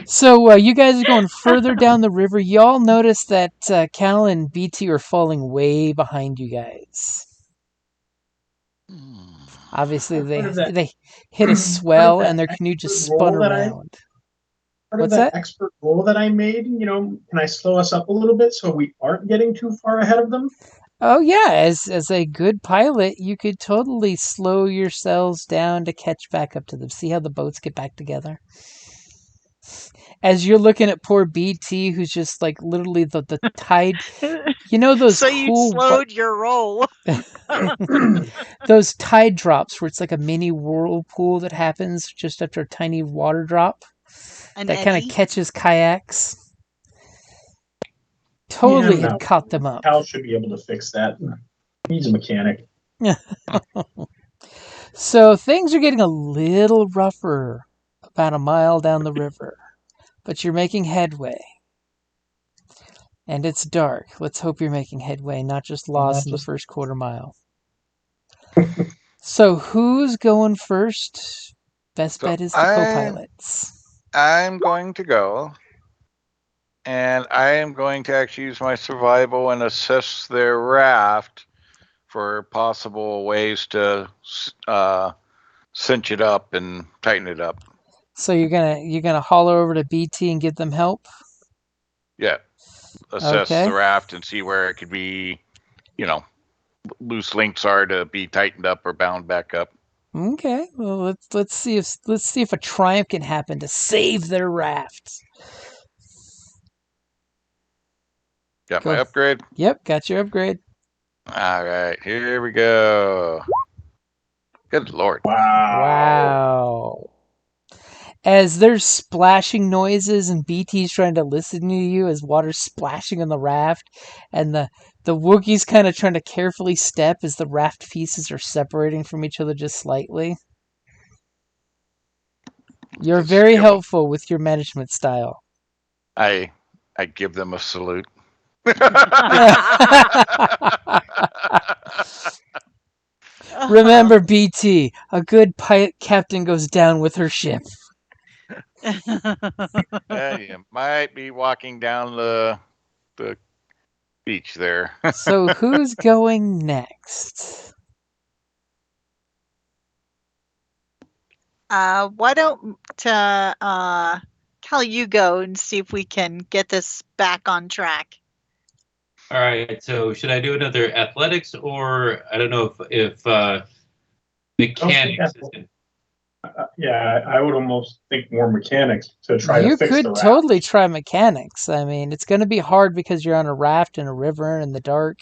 So you guys are going further down the river. Y'all notice that Cal and BT are falling way behind you guys. Obviously, they hit a swell and their canoe just spun around. Part What's of that that? expert roll that I made, can I slow us up a little bit so we aren't getting too far ahead of them? Oh yeah, as a good pilot, you could totally slow yourselves down to catch back up to them. See how the boats get back together? As you're looking at poor BT, who's just like literally the tide. You know those so you cool slowed your roll. those tide drops where it's like a mini whirlpool that happens just after a tiny water drop that kind of catches kayaks. Totally had caught them up. Cal should be able to fix that. He's a mechanic. So things are getting a little rougher about a mile down the river, but you're making headway. And it's dark. Let's hope you're making headway, not just lost in the first quarter mile. So who's going first? Best bet is the co-pilots. I'm going to go. And I am going to actually use my survival and assess their raft for possible ways to cinch it up and tighten it up. So you're gonna holler over to BT and give them help? Yeah. Assess the raft and see where it could be, loose links are to be tightened up or bound back up. Okay. Well, let's see if a triumph can happen to save their raft. Got my upgrade? Yep, got your upgrade. All right, here we go. Good Lord. Wow. As there's splashing noises and BT's trying to listen to you as water's splashing on the raft, and the Wookiee's kind of trying to carefully step as the raft pieces are separating from each other just slightly. You're very helpful with your management style. I give them a salute. Remember, BT, a good captain goes down with her ship. You might be walking down the beach there. So who's going next? Why don't Cal, you go and see if we can get this back on track. All right. So should I do another athletics, or I don't know if mechanics? Yeah, I would almost think more mechanics to try to fix the raft. You could totally try mechanics. I mean, it's going to be hard because you're on a raft in a river in the dark.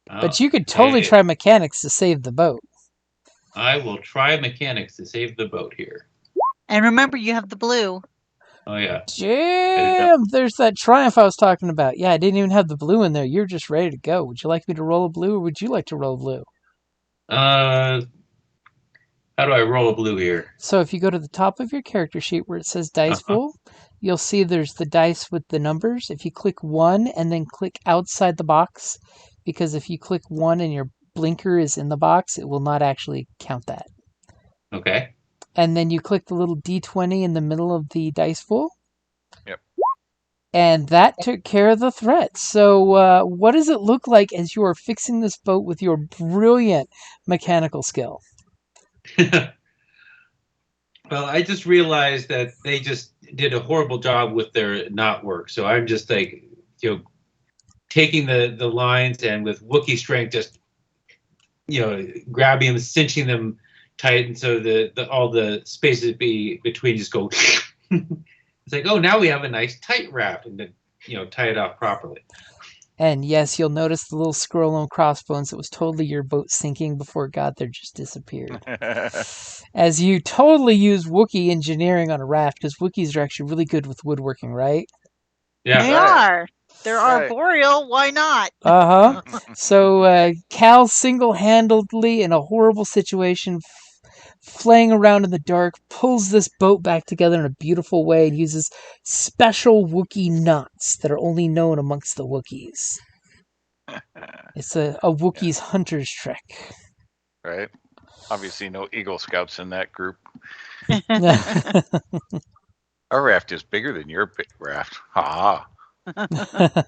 But you could totally try mechanics to save the boat. I will try mechanics to save the boat here. And remember, you have the blue. Oh, yeah. Jim, there's that triumph I was talking about. Yeah, I didn't even have the blue in there. You're just ready to go. Would you like me to roll a blue, or would you like to roll blue? How do I roll a blue here? So if you go to the top of your character sheet where it says dice pool, you'll see there's the dice with the numbers. If you click 1 and then click outside the box, because if you click 1 and your blinker is in the box, it will not actually count that. Okay. And then you click the little D20 in the middle of the dice pool. Yep. And that took care of the threat. So what does it look like as you are fixing this boat with your brilliant mechanical skill? Well, I just realized that they just did a horrible job with their knot work. So I'm just like, taking the lines and with Wookiee strength, just grabbing them, cinching them tight, and so all the spaces between just go. It's like, oh, now we have a nice tight raft, and then tie it off properly. And yes, you'll notice the little scroll on crossbones that was totally your boat sinking before it got there just disappeared. As you totally use Wookiee engineering on a raft, because Wookiees are actually really good with woodworking, right? Yeah. They are. They're arboreal. Why not? So Cal single-handedly, in a horrible situation, flaying around in the dark, pulls this boat back together in a beautiful way and uses special Wookiee knots that are only known amongst the Wookiees. It's a Wookiee's hunter's trick. Right. Obviously, no Eagle Scouts in that group. Our raft is bigger than your big raft. Ha!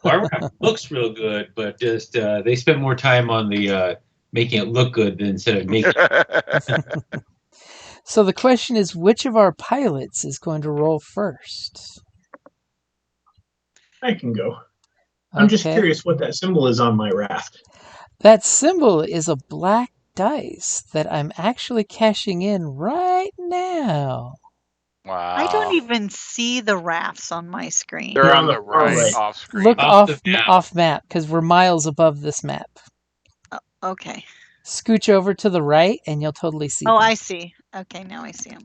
Our raft looks real good, but just they spend more time on the making it look good than instead of making it. So the question is, which of our pilots is going to roll first? I can go. I'm just curious what that symbol is on my raft. That symbol is a black dice that I'm actually cashing in right now. Wow. I don't even see the rafts on my screen. They're on the right, off screen. Look off map, because we're miles above this map. Okay. Scooch over to the right, and you'll totally see them. I see. Okay, now I see him.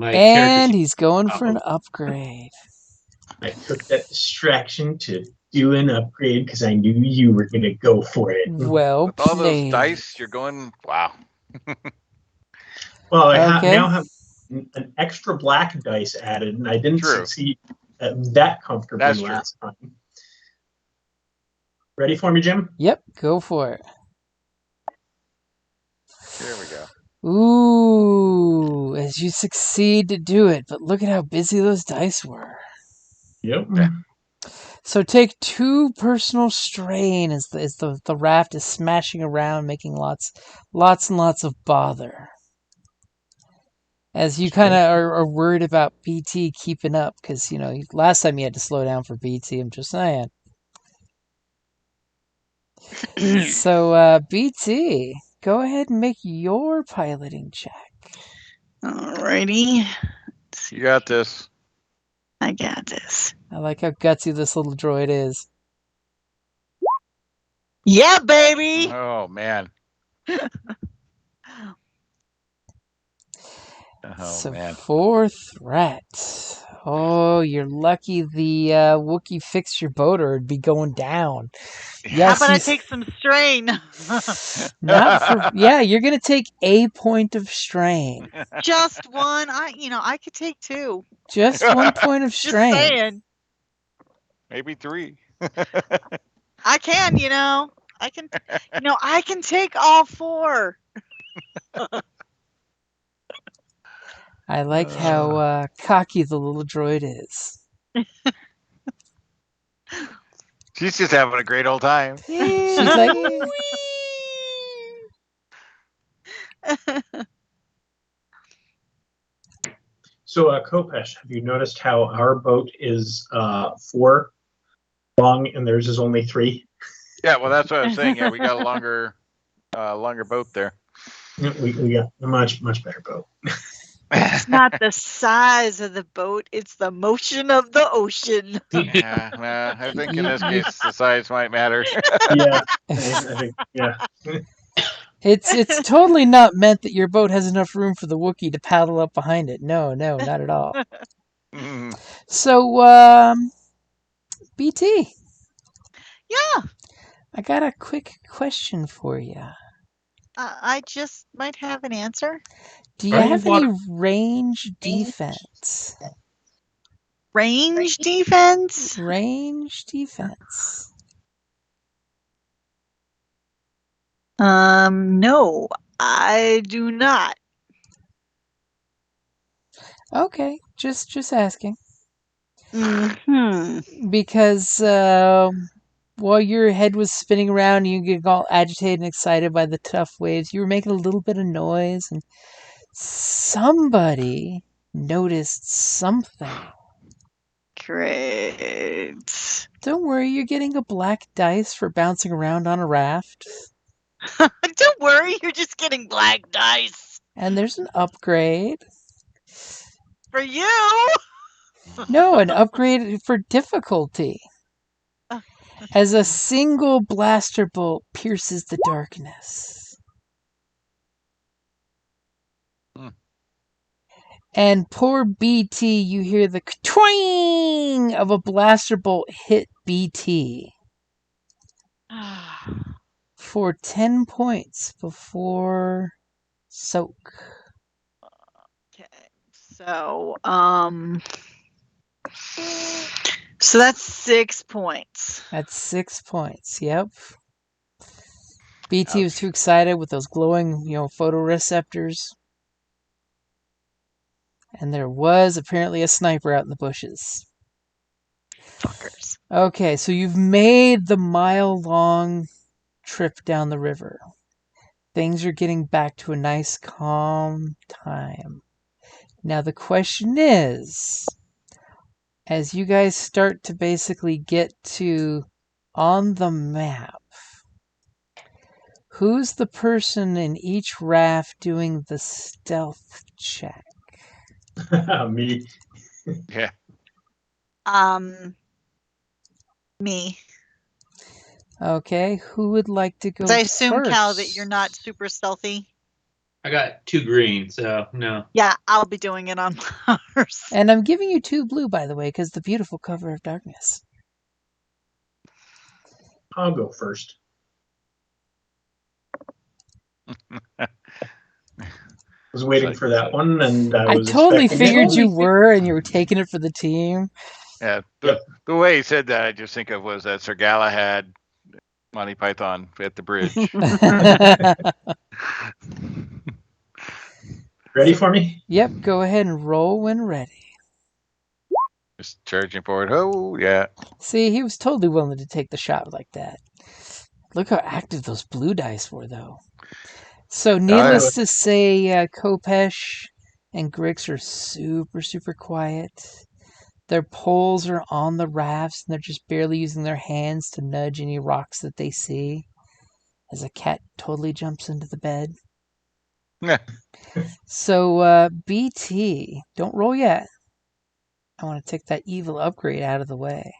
And he's going for an upgrade. I took that distraction to do an upgrade because I knew you were going to go for it. Well, with all those dice, you're going, wow. Well, I now have an extra black dice added, and I didn't succeed that comfortably last time. Ready for me, Jim? Yep, go for it. There we go. Ooh, as you succeed to do it, but look at how busy those dice were. Yep. So take 2 personal strain as the raft is smashing around, making lots and lots of bother. As you kind of are worried about BT keeping up, because, last time you had to slow down for BT, I'm just saying. So, BT, go ahead and make your piloting check. Alrighty. You got this. I got this. I like how gutsy this little droid is. Yeah, baby! Oh, man. So 4 threat. Oh, you're lucky the Wookiee fixed your boat or it'd be going down. Yes, how about I take some strain? You're going to take a point of strain. Just one? I could take 2. Just 1 point of strain. Just saying. Maybe 3. I can, I can take all 4. I like how cocky the little droid is. She's just having a great old time. She's like, So, Kopesh, have you noticed how our boat is 4 long and theirs is only 3? Yeah, well, that's what I was saying. Yeah, we got a longer boat there. We got a much better boat. It's not the size of the boat; it's the motion of the ocean. Yeah, I think in this case the size might matter. Yeah, I think, yeah. It's totally not meant that your boat has enough room for the Wookiee to paddle up behind it. No, not at all. So, BT. Yeah. I got a quick question for you. I just might have an answer. Do you have any range defense? Range defense? Range defense. No, I do not. Okay, just asking. Mm-hmm. Because while your head was spinning around, you getting all agitated and excited by the tough waves, you were making a little bit of noise, and somebody noticed something. Great. Don't worry, you're getting a black dice for bouncing around on a raft. Don't worry, you're just getting black dice. And there's an upgrade. For you? No, an upgrade for difficulty. As a single blaster bolt pierces the darkness. And poor BT, you hear the twang of a blaster bolt hit BT. For 10 points before soak. Okay, so that's 6 points. That's 6 points. Yep. BT was too excited with those glowing, photoreceptors. And there was apparently a sniper out in the bushes. Fuckers. Okay, so you've made the mile-long trip down the river. Things are getting back to a nice, calm time. Now the question is, as you guys start to basically get to on the map, who's the person in each raft doing the stealth check? Me. Yeah. Me. Okay, who would like to go I assume, first? Cal, that you're not super stealthy. I got 2 green, so no. Yeah, I'll be doing it on ours. And I'm giving you 2 blue, by the way, because the beautiful cover of darkness. I'll go first. I Was waiting for that one, and I was totally expecting figured it. you were, and you were taking it for the team. Yeah. The way he said that, I just think of was that Sir Galahad, Monty Python at the bridge. Ready for me? Yep, go ahead and roll when ready. Just charging forward. Oh, yeah. See, he was totally willing to take the shot like that. Look how active those blue dice were, though. So, needless to say, Kopesh and Grix are super, super quiet. Their poles are on the rafts, and they're just barely using their hands to nudge any rocks that they see. As a cat totally jumps into the bed. Yeah. So, BT, don't roll yet. I want to take that evil upgrade out of the way.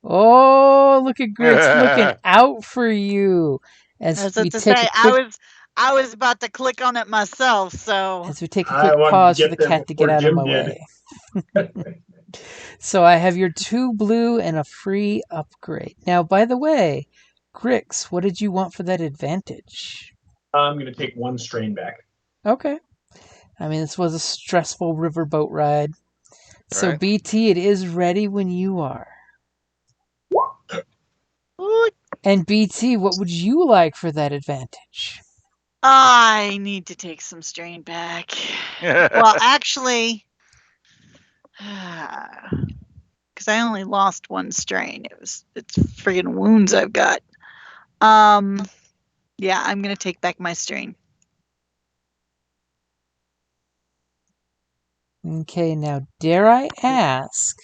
Oh, look at Grix looking out for you. As we take a quick, I was about to click on it myself, so as we take a quick pause for the cat to get out of my way. So I have your 2 blue and a free upgrade. Now, by the way, Grix, what did you want for that advantage? I'm going to take 1 strain back. Okay. I mean, this was a stressful riverboat ride. So, Right. BT, it is ready when you are. And BT, what would you like for that advantage? I need to take some strain back. Well, actually, because I only lost 1 strain. It's friggin' wounds I've got. Yeah, I'm gonna take back my strain. Okay, now dare I ask,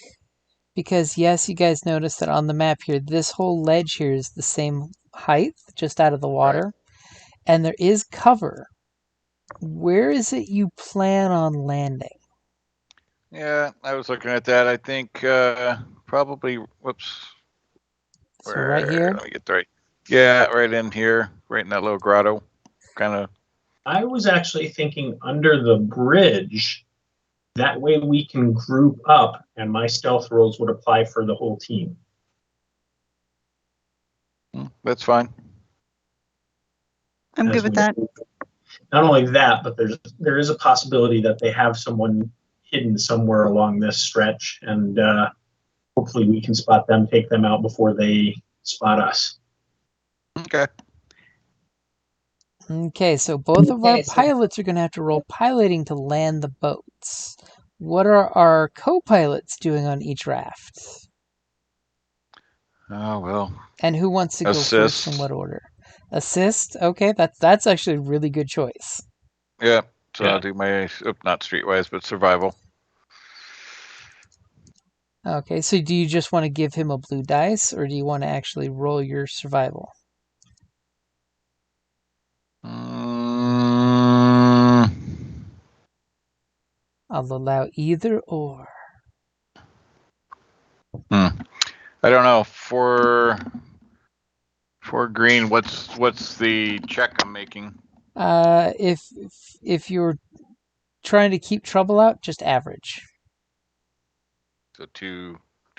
because yes, you guys notice that on the map here, this whole ledge here is the same height, just out of the water, and there is cover. Where is it you plan on landing? Yeah, I was looking at that. I think probably, whoops. So right here? Let me get the right. Yeah, right in here, right in that little grotto, kind of. I was actually thinking under the bridge. That way we can group up, and my stealth rolls would apply for the whole team. That's fine. I'm good with that. Not only that, but there is a possibility that they have someone hidden somewhere along this stretch, and hopefully we can spot them, take them out before they spot us. Okay. Okay, so both of our pilots are going to have to roll piloting to land the boats. What are our co-pilots doing on each raft? Oh, well. And who wants to go first Assist. in what order? Assist? Okay, that's actually a really good choice. Yeah. So Yeah. I'll do my, not streetwise, but survival. Okay, so do you just want to give him a blue dice, or do you want to actually roll your survival? I'll allow either or. I don't know. For green, what's the check I'm making? If you're trying to keep trouble out, just average. So two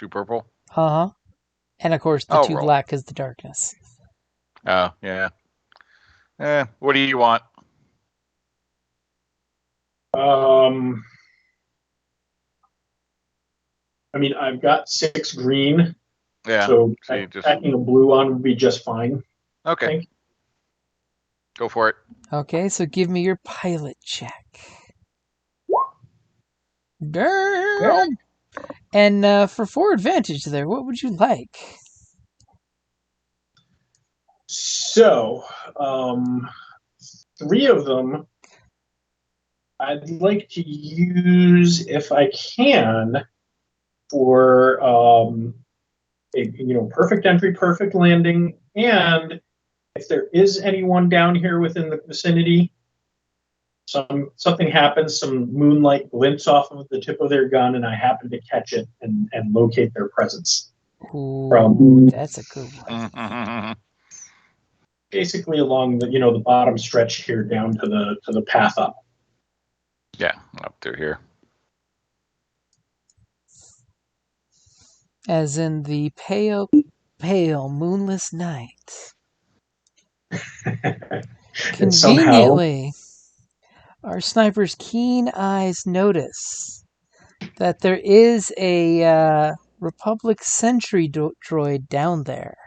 purple. Uh-huh. And of course the I'll 2 roll. black is the darkness. Oh yeah. What do you want? I mean, I've got 6 green, Yeah. so So you just tacking a blue on would be just fine. okay. Thank you. Go for it. Okay, so give me your pilot check. Damn. And for 4 advantage there, what would you like? So, 3 of them I'd like to use, if I can, for a perfect entry, perfect landing, and if there is anyone down here within the vicinity, something happens, some moonlight glints off of the tip of their gun, and I happen to catch it and locate their presence. Ooh, that's a good one. Basically along the bottom stretch here down to the path up. Yeah, up through here. As in the pale, moonless night. And somehow, Conveniently, our sniper's keen eyes notice that there is a Republic sentry droid down there.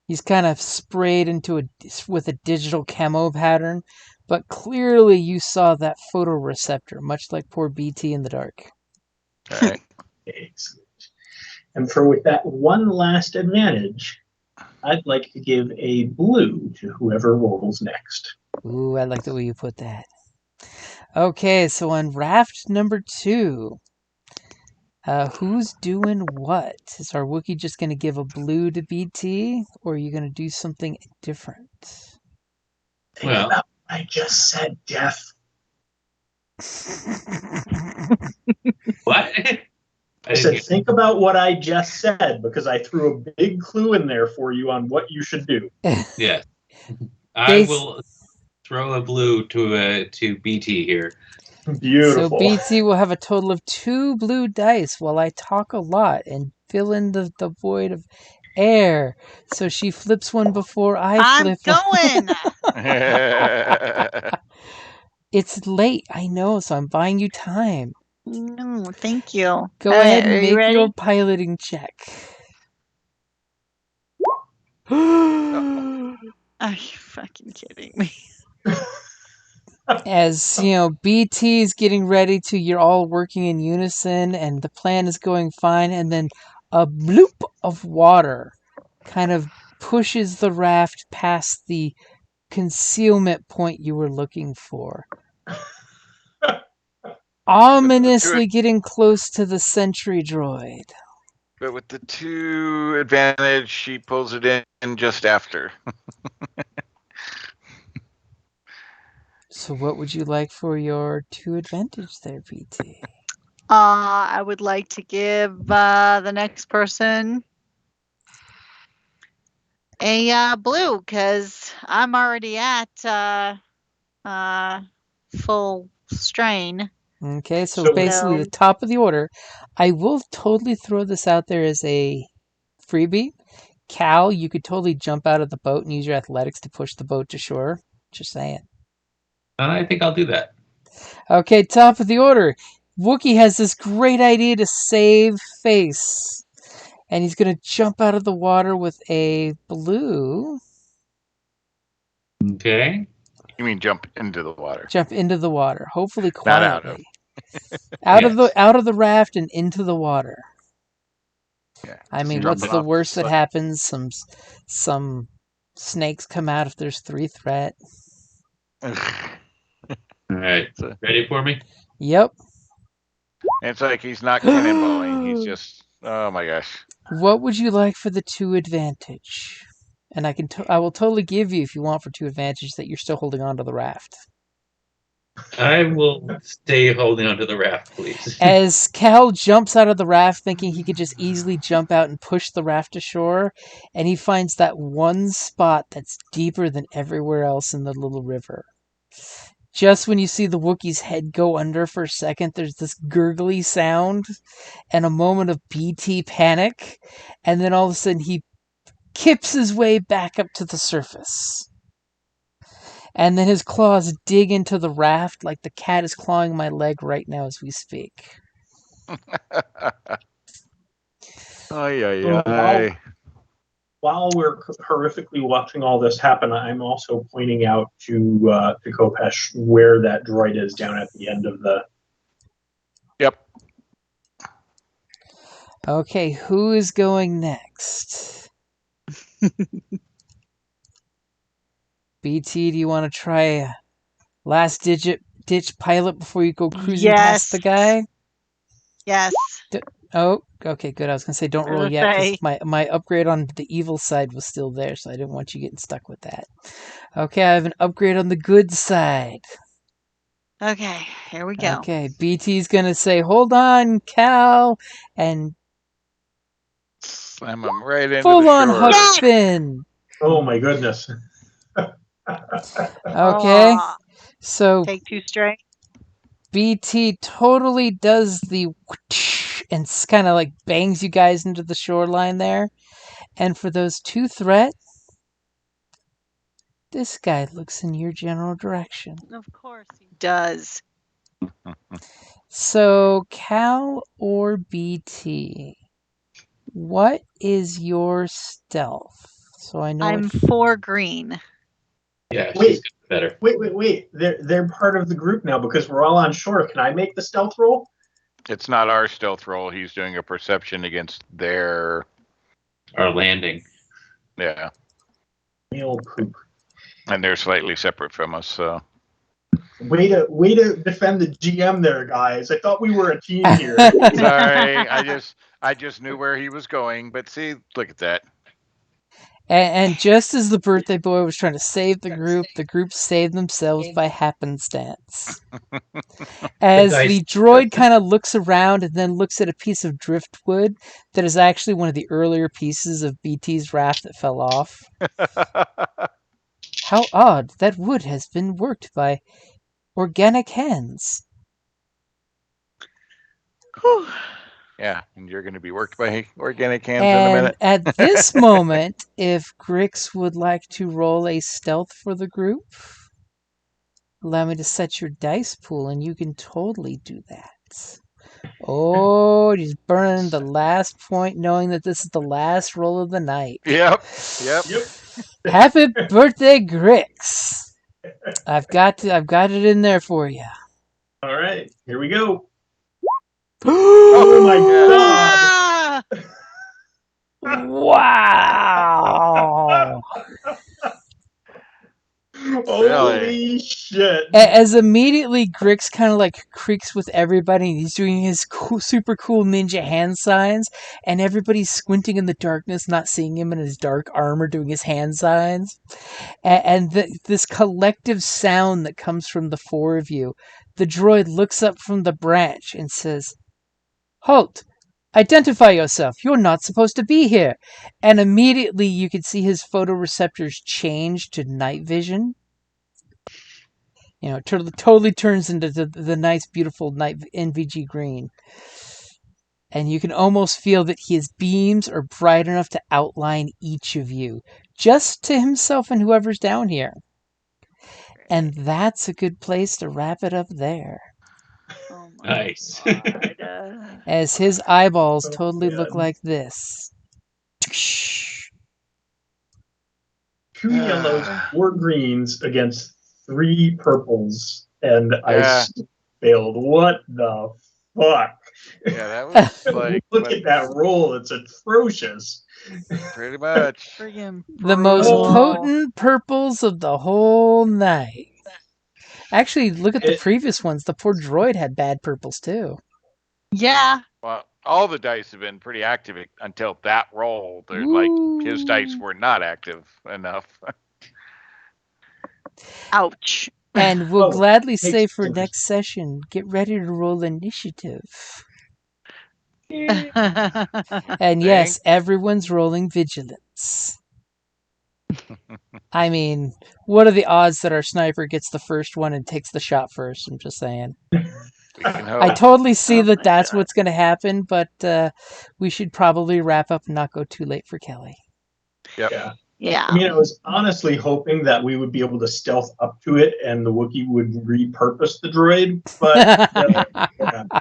He's kind of sprayed with a digital camo pattern, but clearly you saw that photoreceptor, much like poor BT in the dark. All right. excellent. And with that one last advantage, I'd like to give a blue to whoever rolls next. Ooh, I like the way you put that. Okay, so on raft number 2, who's doing what? Is our Wookiee just going to give a blue to BT, or are you going to do something different? Think about what I just said, Jeff. What? I said, think about what I just said, because I threw a big clue in there for you on what you should do. Yes. I will throw a blue to BT here. Beautiful. So BT will have a total of 2 blue dice while I talk a lot and fill in the void of air. So she flips one before I flip I'm going. It's late, I know, so I'm buying you time. No, thank you. Go ahead and Are you make ready? your piloting check. Are you fucking kidding me? As, BT is getting ready to, you're all working in unison and the plan is going fine, and then a bloop of water kind of pushes the raft past the concealment point you were looking for. Ominously getting close to the sentry droid. But with the 2 advantage, she pulls it in just after. So what would you like for your 2 advantage there, BT? I would like to give the next person a blue, because I'm already at full strain. Okay, so basically the top of the order. I will totally throw this out there as a freebie. Cal, you could totally jump out of the boat and use your athletics to push the boat to shore. Just saying. I think I'll do that. Okay, top of the order. Wookiee has this great idea to save face. And he's going to jump out of the water with a blue. Okay. You mean jump into the water? Jump into the water, hopefully Not out quietly. of. Out of the raft and into the water. Yeah. I mean, Jumping what's the off worst the that happens? Some snakes come out if there's 3 threat. All right. Ready for me? Yep. It's like he's not cannonballing. He's just, oh my gosh. What would you like for the 2 advantage? And I will totally give you, if you want, for 2 advantage, that you're still holding on to the raft. I will stay holding onto the raft, please. As Cal jumps out of the raft thinking he could just easily jump out and push the raft ashore, and he finds that one spot that's deeper than everywhere else in the little river. Just when you see the Wookiee's head go under for a second, there's this gurgly sound and a moment of BT panic, and then all of a sudden he kips his way back up to the surface. And then his claws dig into the raft like the cat is clawing my leg right now as we speak. So while we're horrifically watching all this happen, I'm also pointing out to Kopesh where that droid is down at the end of the. Yep. Okay, who is going next? BT, do you want to try a last ditch pilot before you go cruising past the guy? Yes. Oh, okay, good. I was going to say don't roll yet because my upgrade on the evil side was still there, so I didn't want you getting stuck with that. Okay, I have an upgrade on the good side. Okay, here we go. Okay, BT's going to say, hold on, Cal, and slam him right into full the on shore. hook spin. Oh my goodness. Okay, so take 2 straight. BT totally does the whoosh and kind of like bangs you guys into the shoreline there. And for those 2 threat, this guy looks in your general direction. Of course he does. So, Cal or BT, what is your stealth? So I know I'm 4 green. Yeah, Wait. she's better. Wait. They're part of the group now because we're all on shore. Can I make the stealth roll? It's not our stealth roll. He's doing a perception against their. Our landing. Yeah. Meal poop. And they're slightly separate from us, so. Way to defend the GM there, guys. I thought we were a team here. Sorry, I just knew where he was going, but see, look at that. And just as the birthday boy was trying to save the group saved themselves by happenstance. As the droid kind of looks around and then looks at a piece of driftwood that is actually one of the earlier pieces of BT's raft that fell off. How odd, that wood has been worked by organic hands. Yeah, and you're going to be worked by organic hands in a And minute. at this moment, if Grix would like to roll a stealth for the group, allow me to set your dice pool, and you can totally do that. Oh, he's burning the last point, knowing that this is the last roll of the night. Yep. Happy birthday, Grix! I've got it in there for you. All right, here we go. Oh my god! Wow! Holy shit! As immediately Grix kind of like creaks with everybody, and he's doing his super cool ninja hand signs, and everybody's squinting in the darkness, not seeing him in his dark armor doing his hand signs. And this collective sound that comes from the 4 of you, the droid looks up from the branch and says, "Halt! Identify yourself. You're not supposed to be here." And immediately you can see his photoreceptors change to night vision. You know, it totally turns into the nice, beautiful night NVG green. And you can almost feel that his beams are bright enough to outline each of you, just to himself and whoever's down here. And that's a good place to wrap it up there. Oh my Nice. God. As his eyeballs totally look like this. 2 yellows, 4 greens against 3 purples, and I failed. What the fuck? Yeah, that was like. Look at that roll. It's atrocious. Pretty much. The most potent purples of the whole night. Actually, look at the previous ones. The poor droid had bad purples too. Yeah. Well, all the dice have been pretty active until that roll. They're like his dice were not active enough. Ouch. And we'll Oh, gladly makes say for sense. next session, get ready to roll initiative. And yes, everyone's rolling vigilance. I mean, what are the odds that our sniper gets the first one and takes the shot first? I'm just saying. We can I hope. totally see Oh that my that's God. what's going to happen, but we should probably wrap up and not go too late for Kelly. Yep. Yeah. Yeah. I mean, I was honestly hoping that we would be able to stealth up to it and the Wookiee would repurpose the droid, but yeah.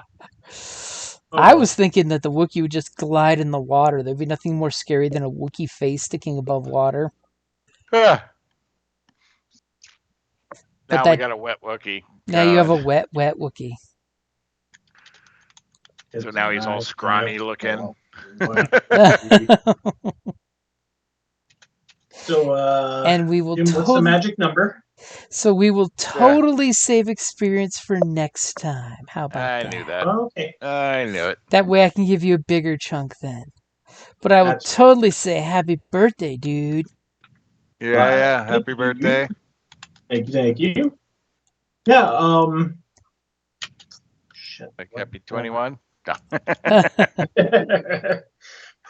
Oh, I well. was thinking that the Wookiee would just glide in the water. There'd be nothing more scary than a Wookiee face sticking above water. Ah. But Now that we got a wet Wookiee. now you have a God. wet Wookiee. So now he's all scrawny looking. So, And we will Jim, what's the magic number? So we will totally save experience for next time. How about I that? knew that. Oh, okay. I knew it. That way I can give you a bigger chunk then. But I will That's- totally say happy birthday, dude. Yeah. Happy Thank you. birthday. Thank you. Yeah, shit. Like happy 21.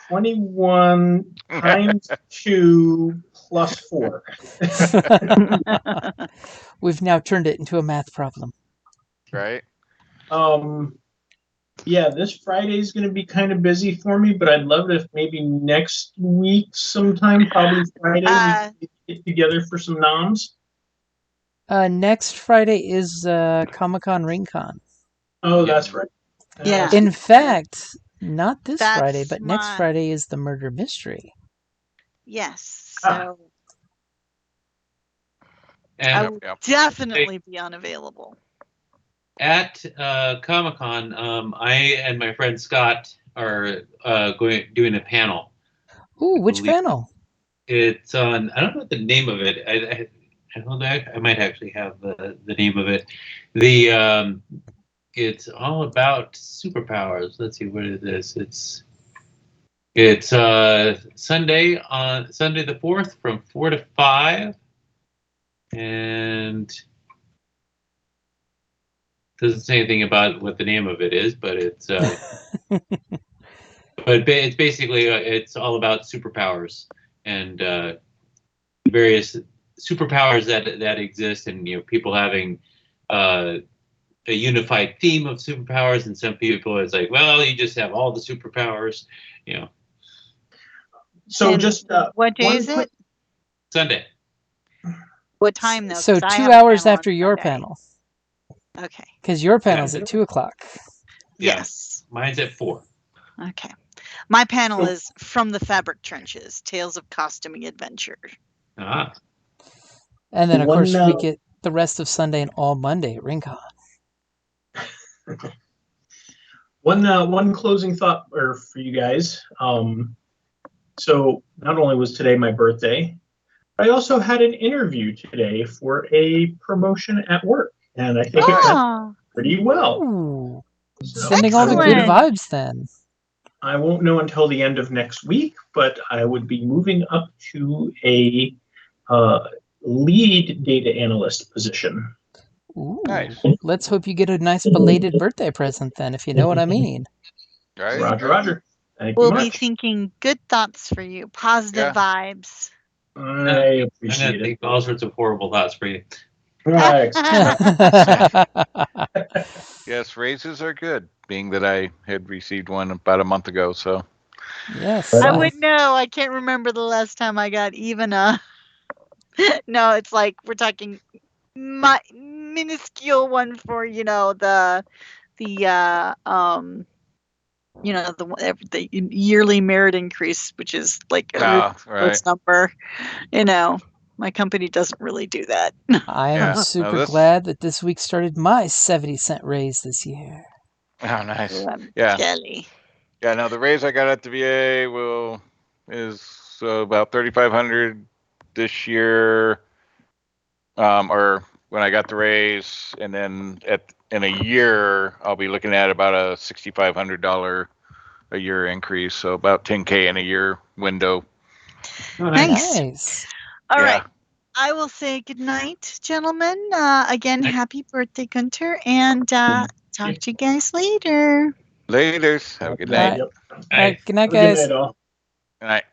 21 times 2 plus 4. We've now turned it into a math problem. Right? Yeah, this Friday is going to be kind of busy for me, but I'd love it if maybe next week sometime, probably Friday, we could get together for some noms. Next Friday is Comic-Con RingCon. Oh, that's right. Yeah. In fact, not this That's Friday, but next my- Friday is the Murder Mystery. Yes. Ah. So I And will definitely be unavailable. at Comic-Con, I and my friend Scott are doing a panel. Ooh, which Believe- panel? It's on. I don't know the name of it. I might actually have the name of it. It's all about superpowers. Let's see, what is this? It's Sunday the 4th from 4 to 5, and doesn't say anything about what the name of it is, but it's it's basically it's all about superpowers and various superpowers that exist, and people having a unified theme of superpowers, and some people it's like, well, you just have all the superpowers, So And just what day one is quick- it? Sunday. What time though? So 'Cause I 2 have a hours panel on after your Sunday. panel. Okay. Because your panel's at 2 o'clock. Yeah. Yes. Mine's at 4. Okay. My panel So- is From the Fabric Trenches: Tales of Costuming Adventure. Ah, And then, of One, course, we get the rest of Sunday and all Monday at RingCon. One closing thought for you guys. So not only was today my birthday, I also had an interview today for a promotion at work, and I think it went Oh, pretty well. Ooh. So Sending all the good Excellent. vibes then. I won't know until the end of next week, but I would be moving up to a lead data analyst position. Ooh. Nice. Let's hope you get a nice belated birthday present then, if you know what I mean. Right? Roger. Thank we'll you be much. thinking good thoughts for you, positive vibes. I I'm gonna appreciate think it. all sorts of horrible thoughts for you. Right. Yes, raises are good, being that I had received one about a month ago. So Yes. Right I on. would know. I can't remember the last time I got even a. No, it's like we're talking minuscule one for the yearly merit increase, which is like a right. ridiculous number. My company doesn't really do that. I am Yeah. super Now this- glad that this week started my 70-cent raise this year. Oh, nice. I'm Yeah. jelly. Yeah. Now the raise I got at the VA is about $3,500 this year, or when I got the raise, and then in a year I'll be looking at about a $6,500 a year increase, so about $10K in a year window. Nice. Nice. All Yeah. right. I will say good night, gentlemen. Again, happy birthday, Gunter, and talk to you guys later. Laters. Have a good All right. night. Yep. All right. Good night, Have a good guys. night, all. Good night.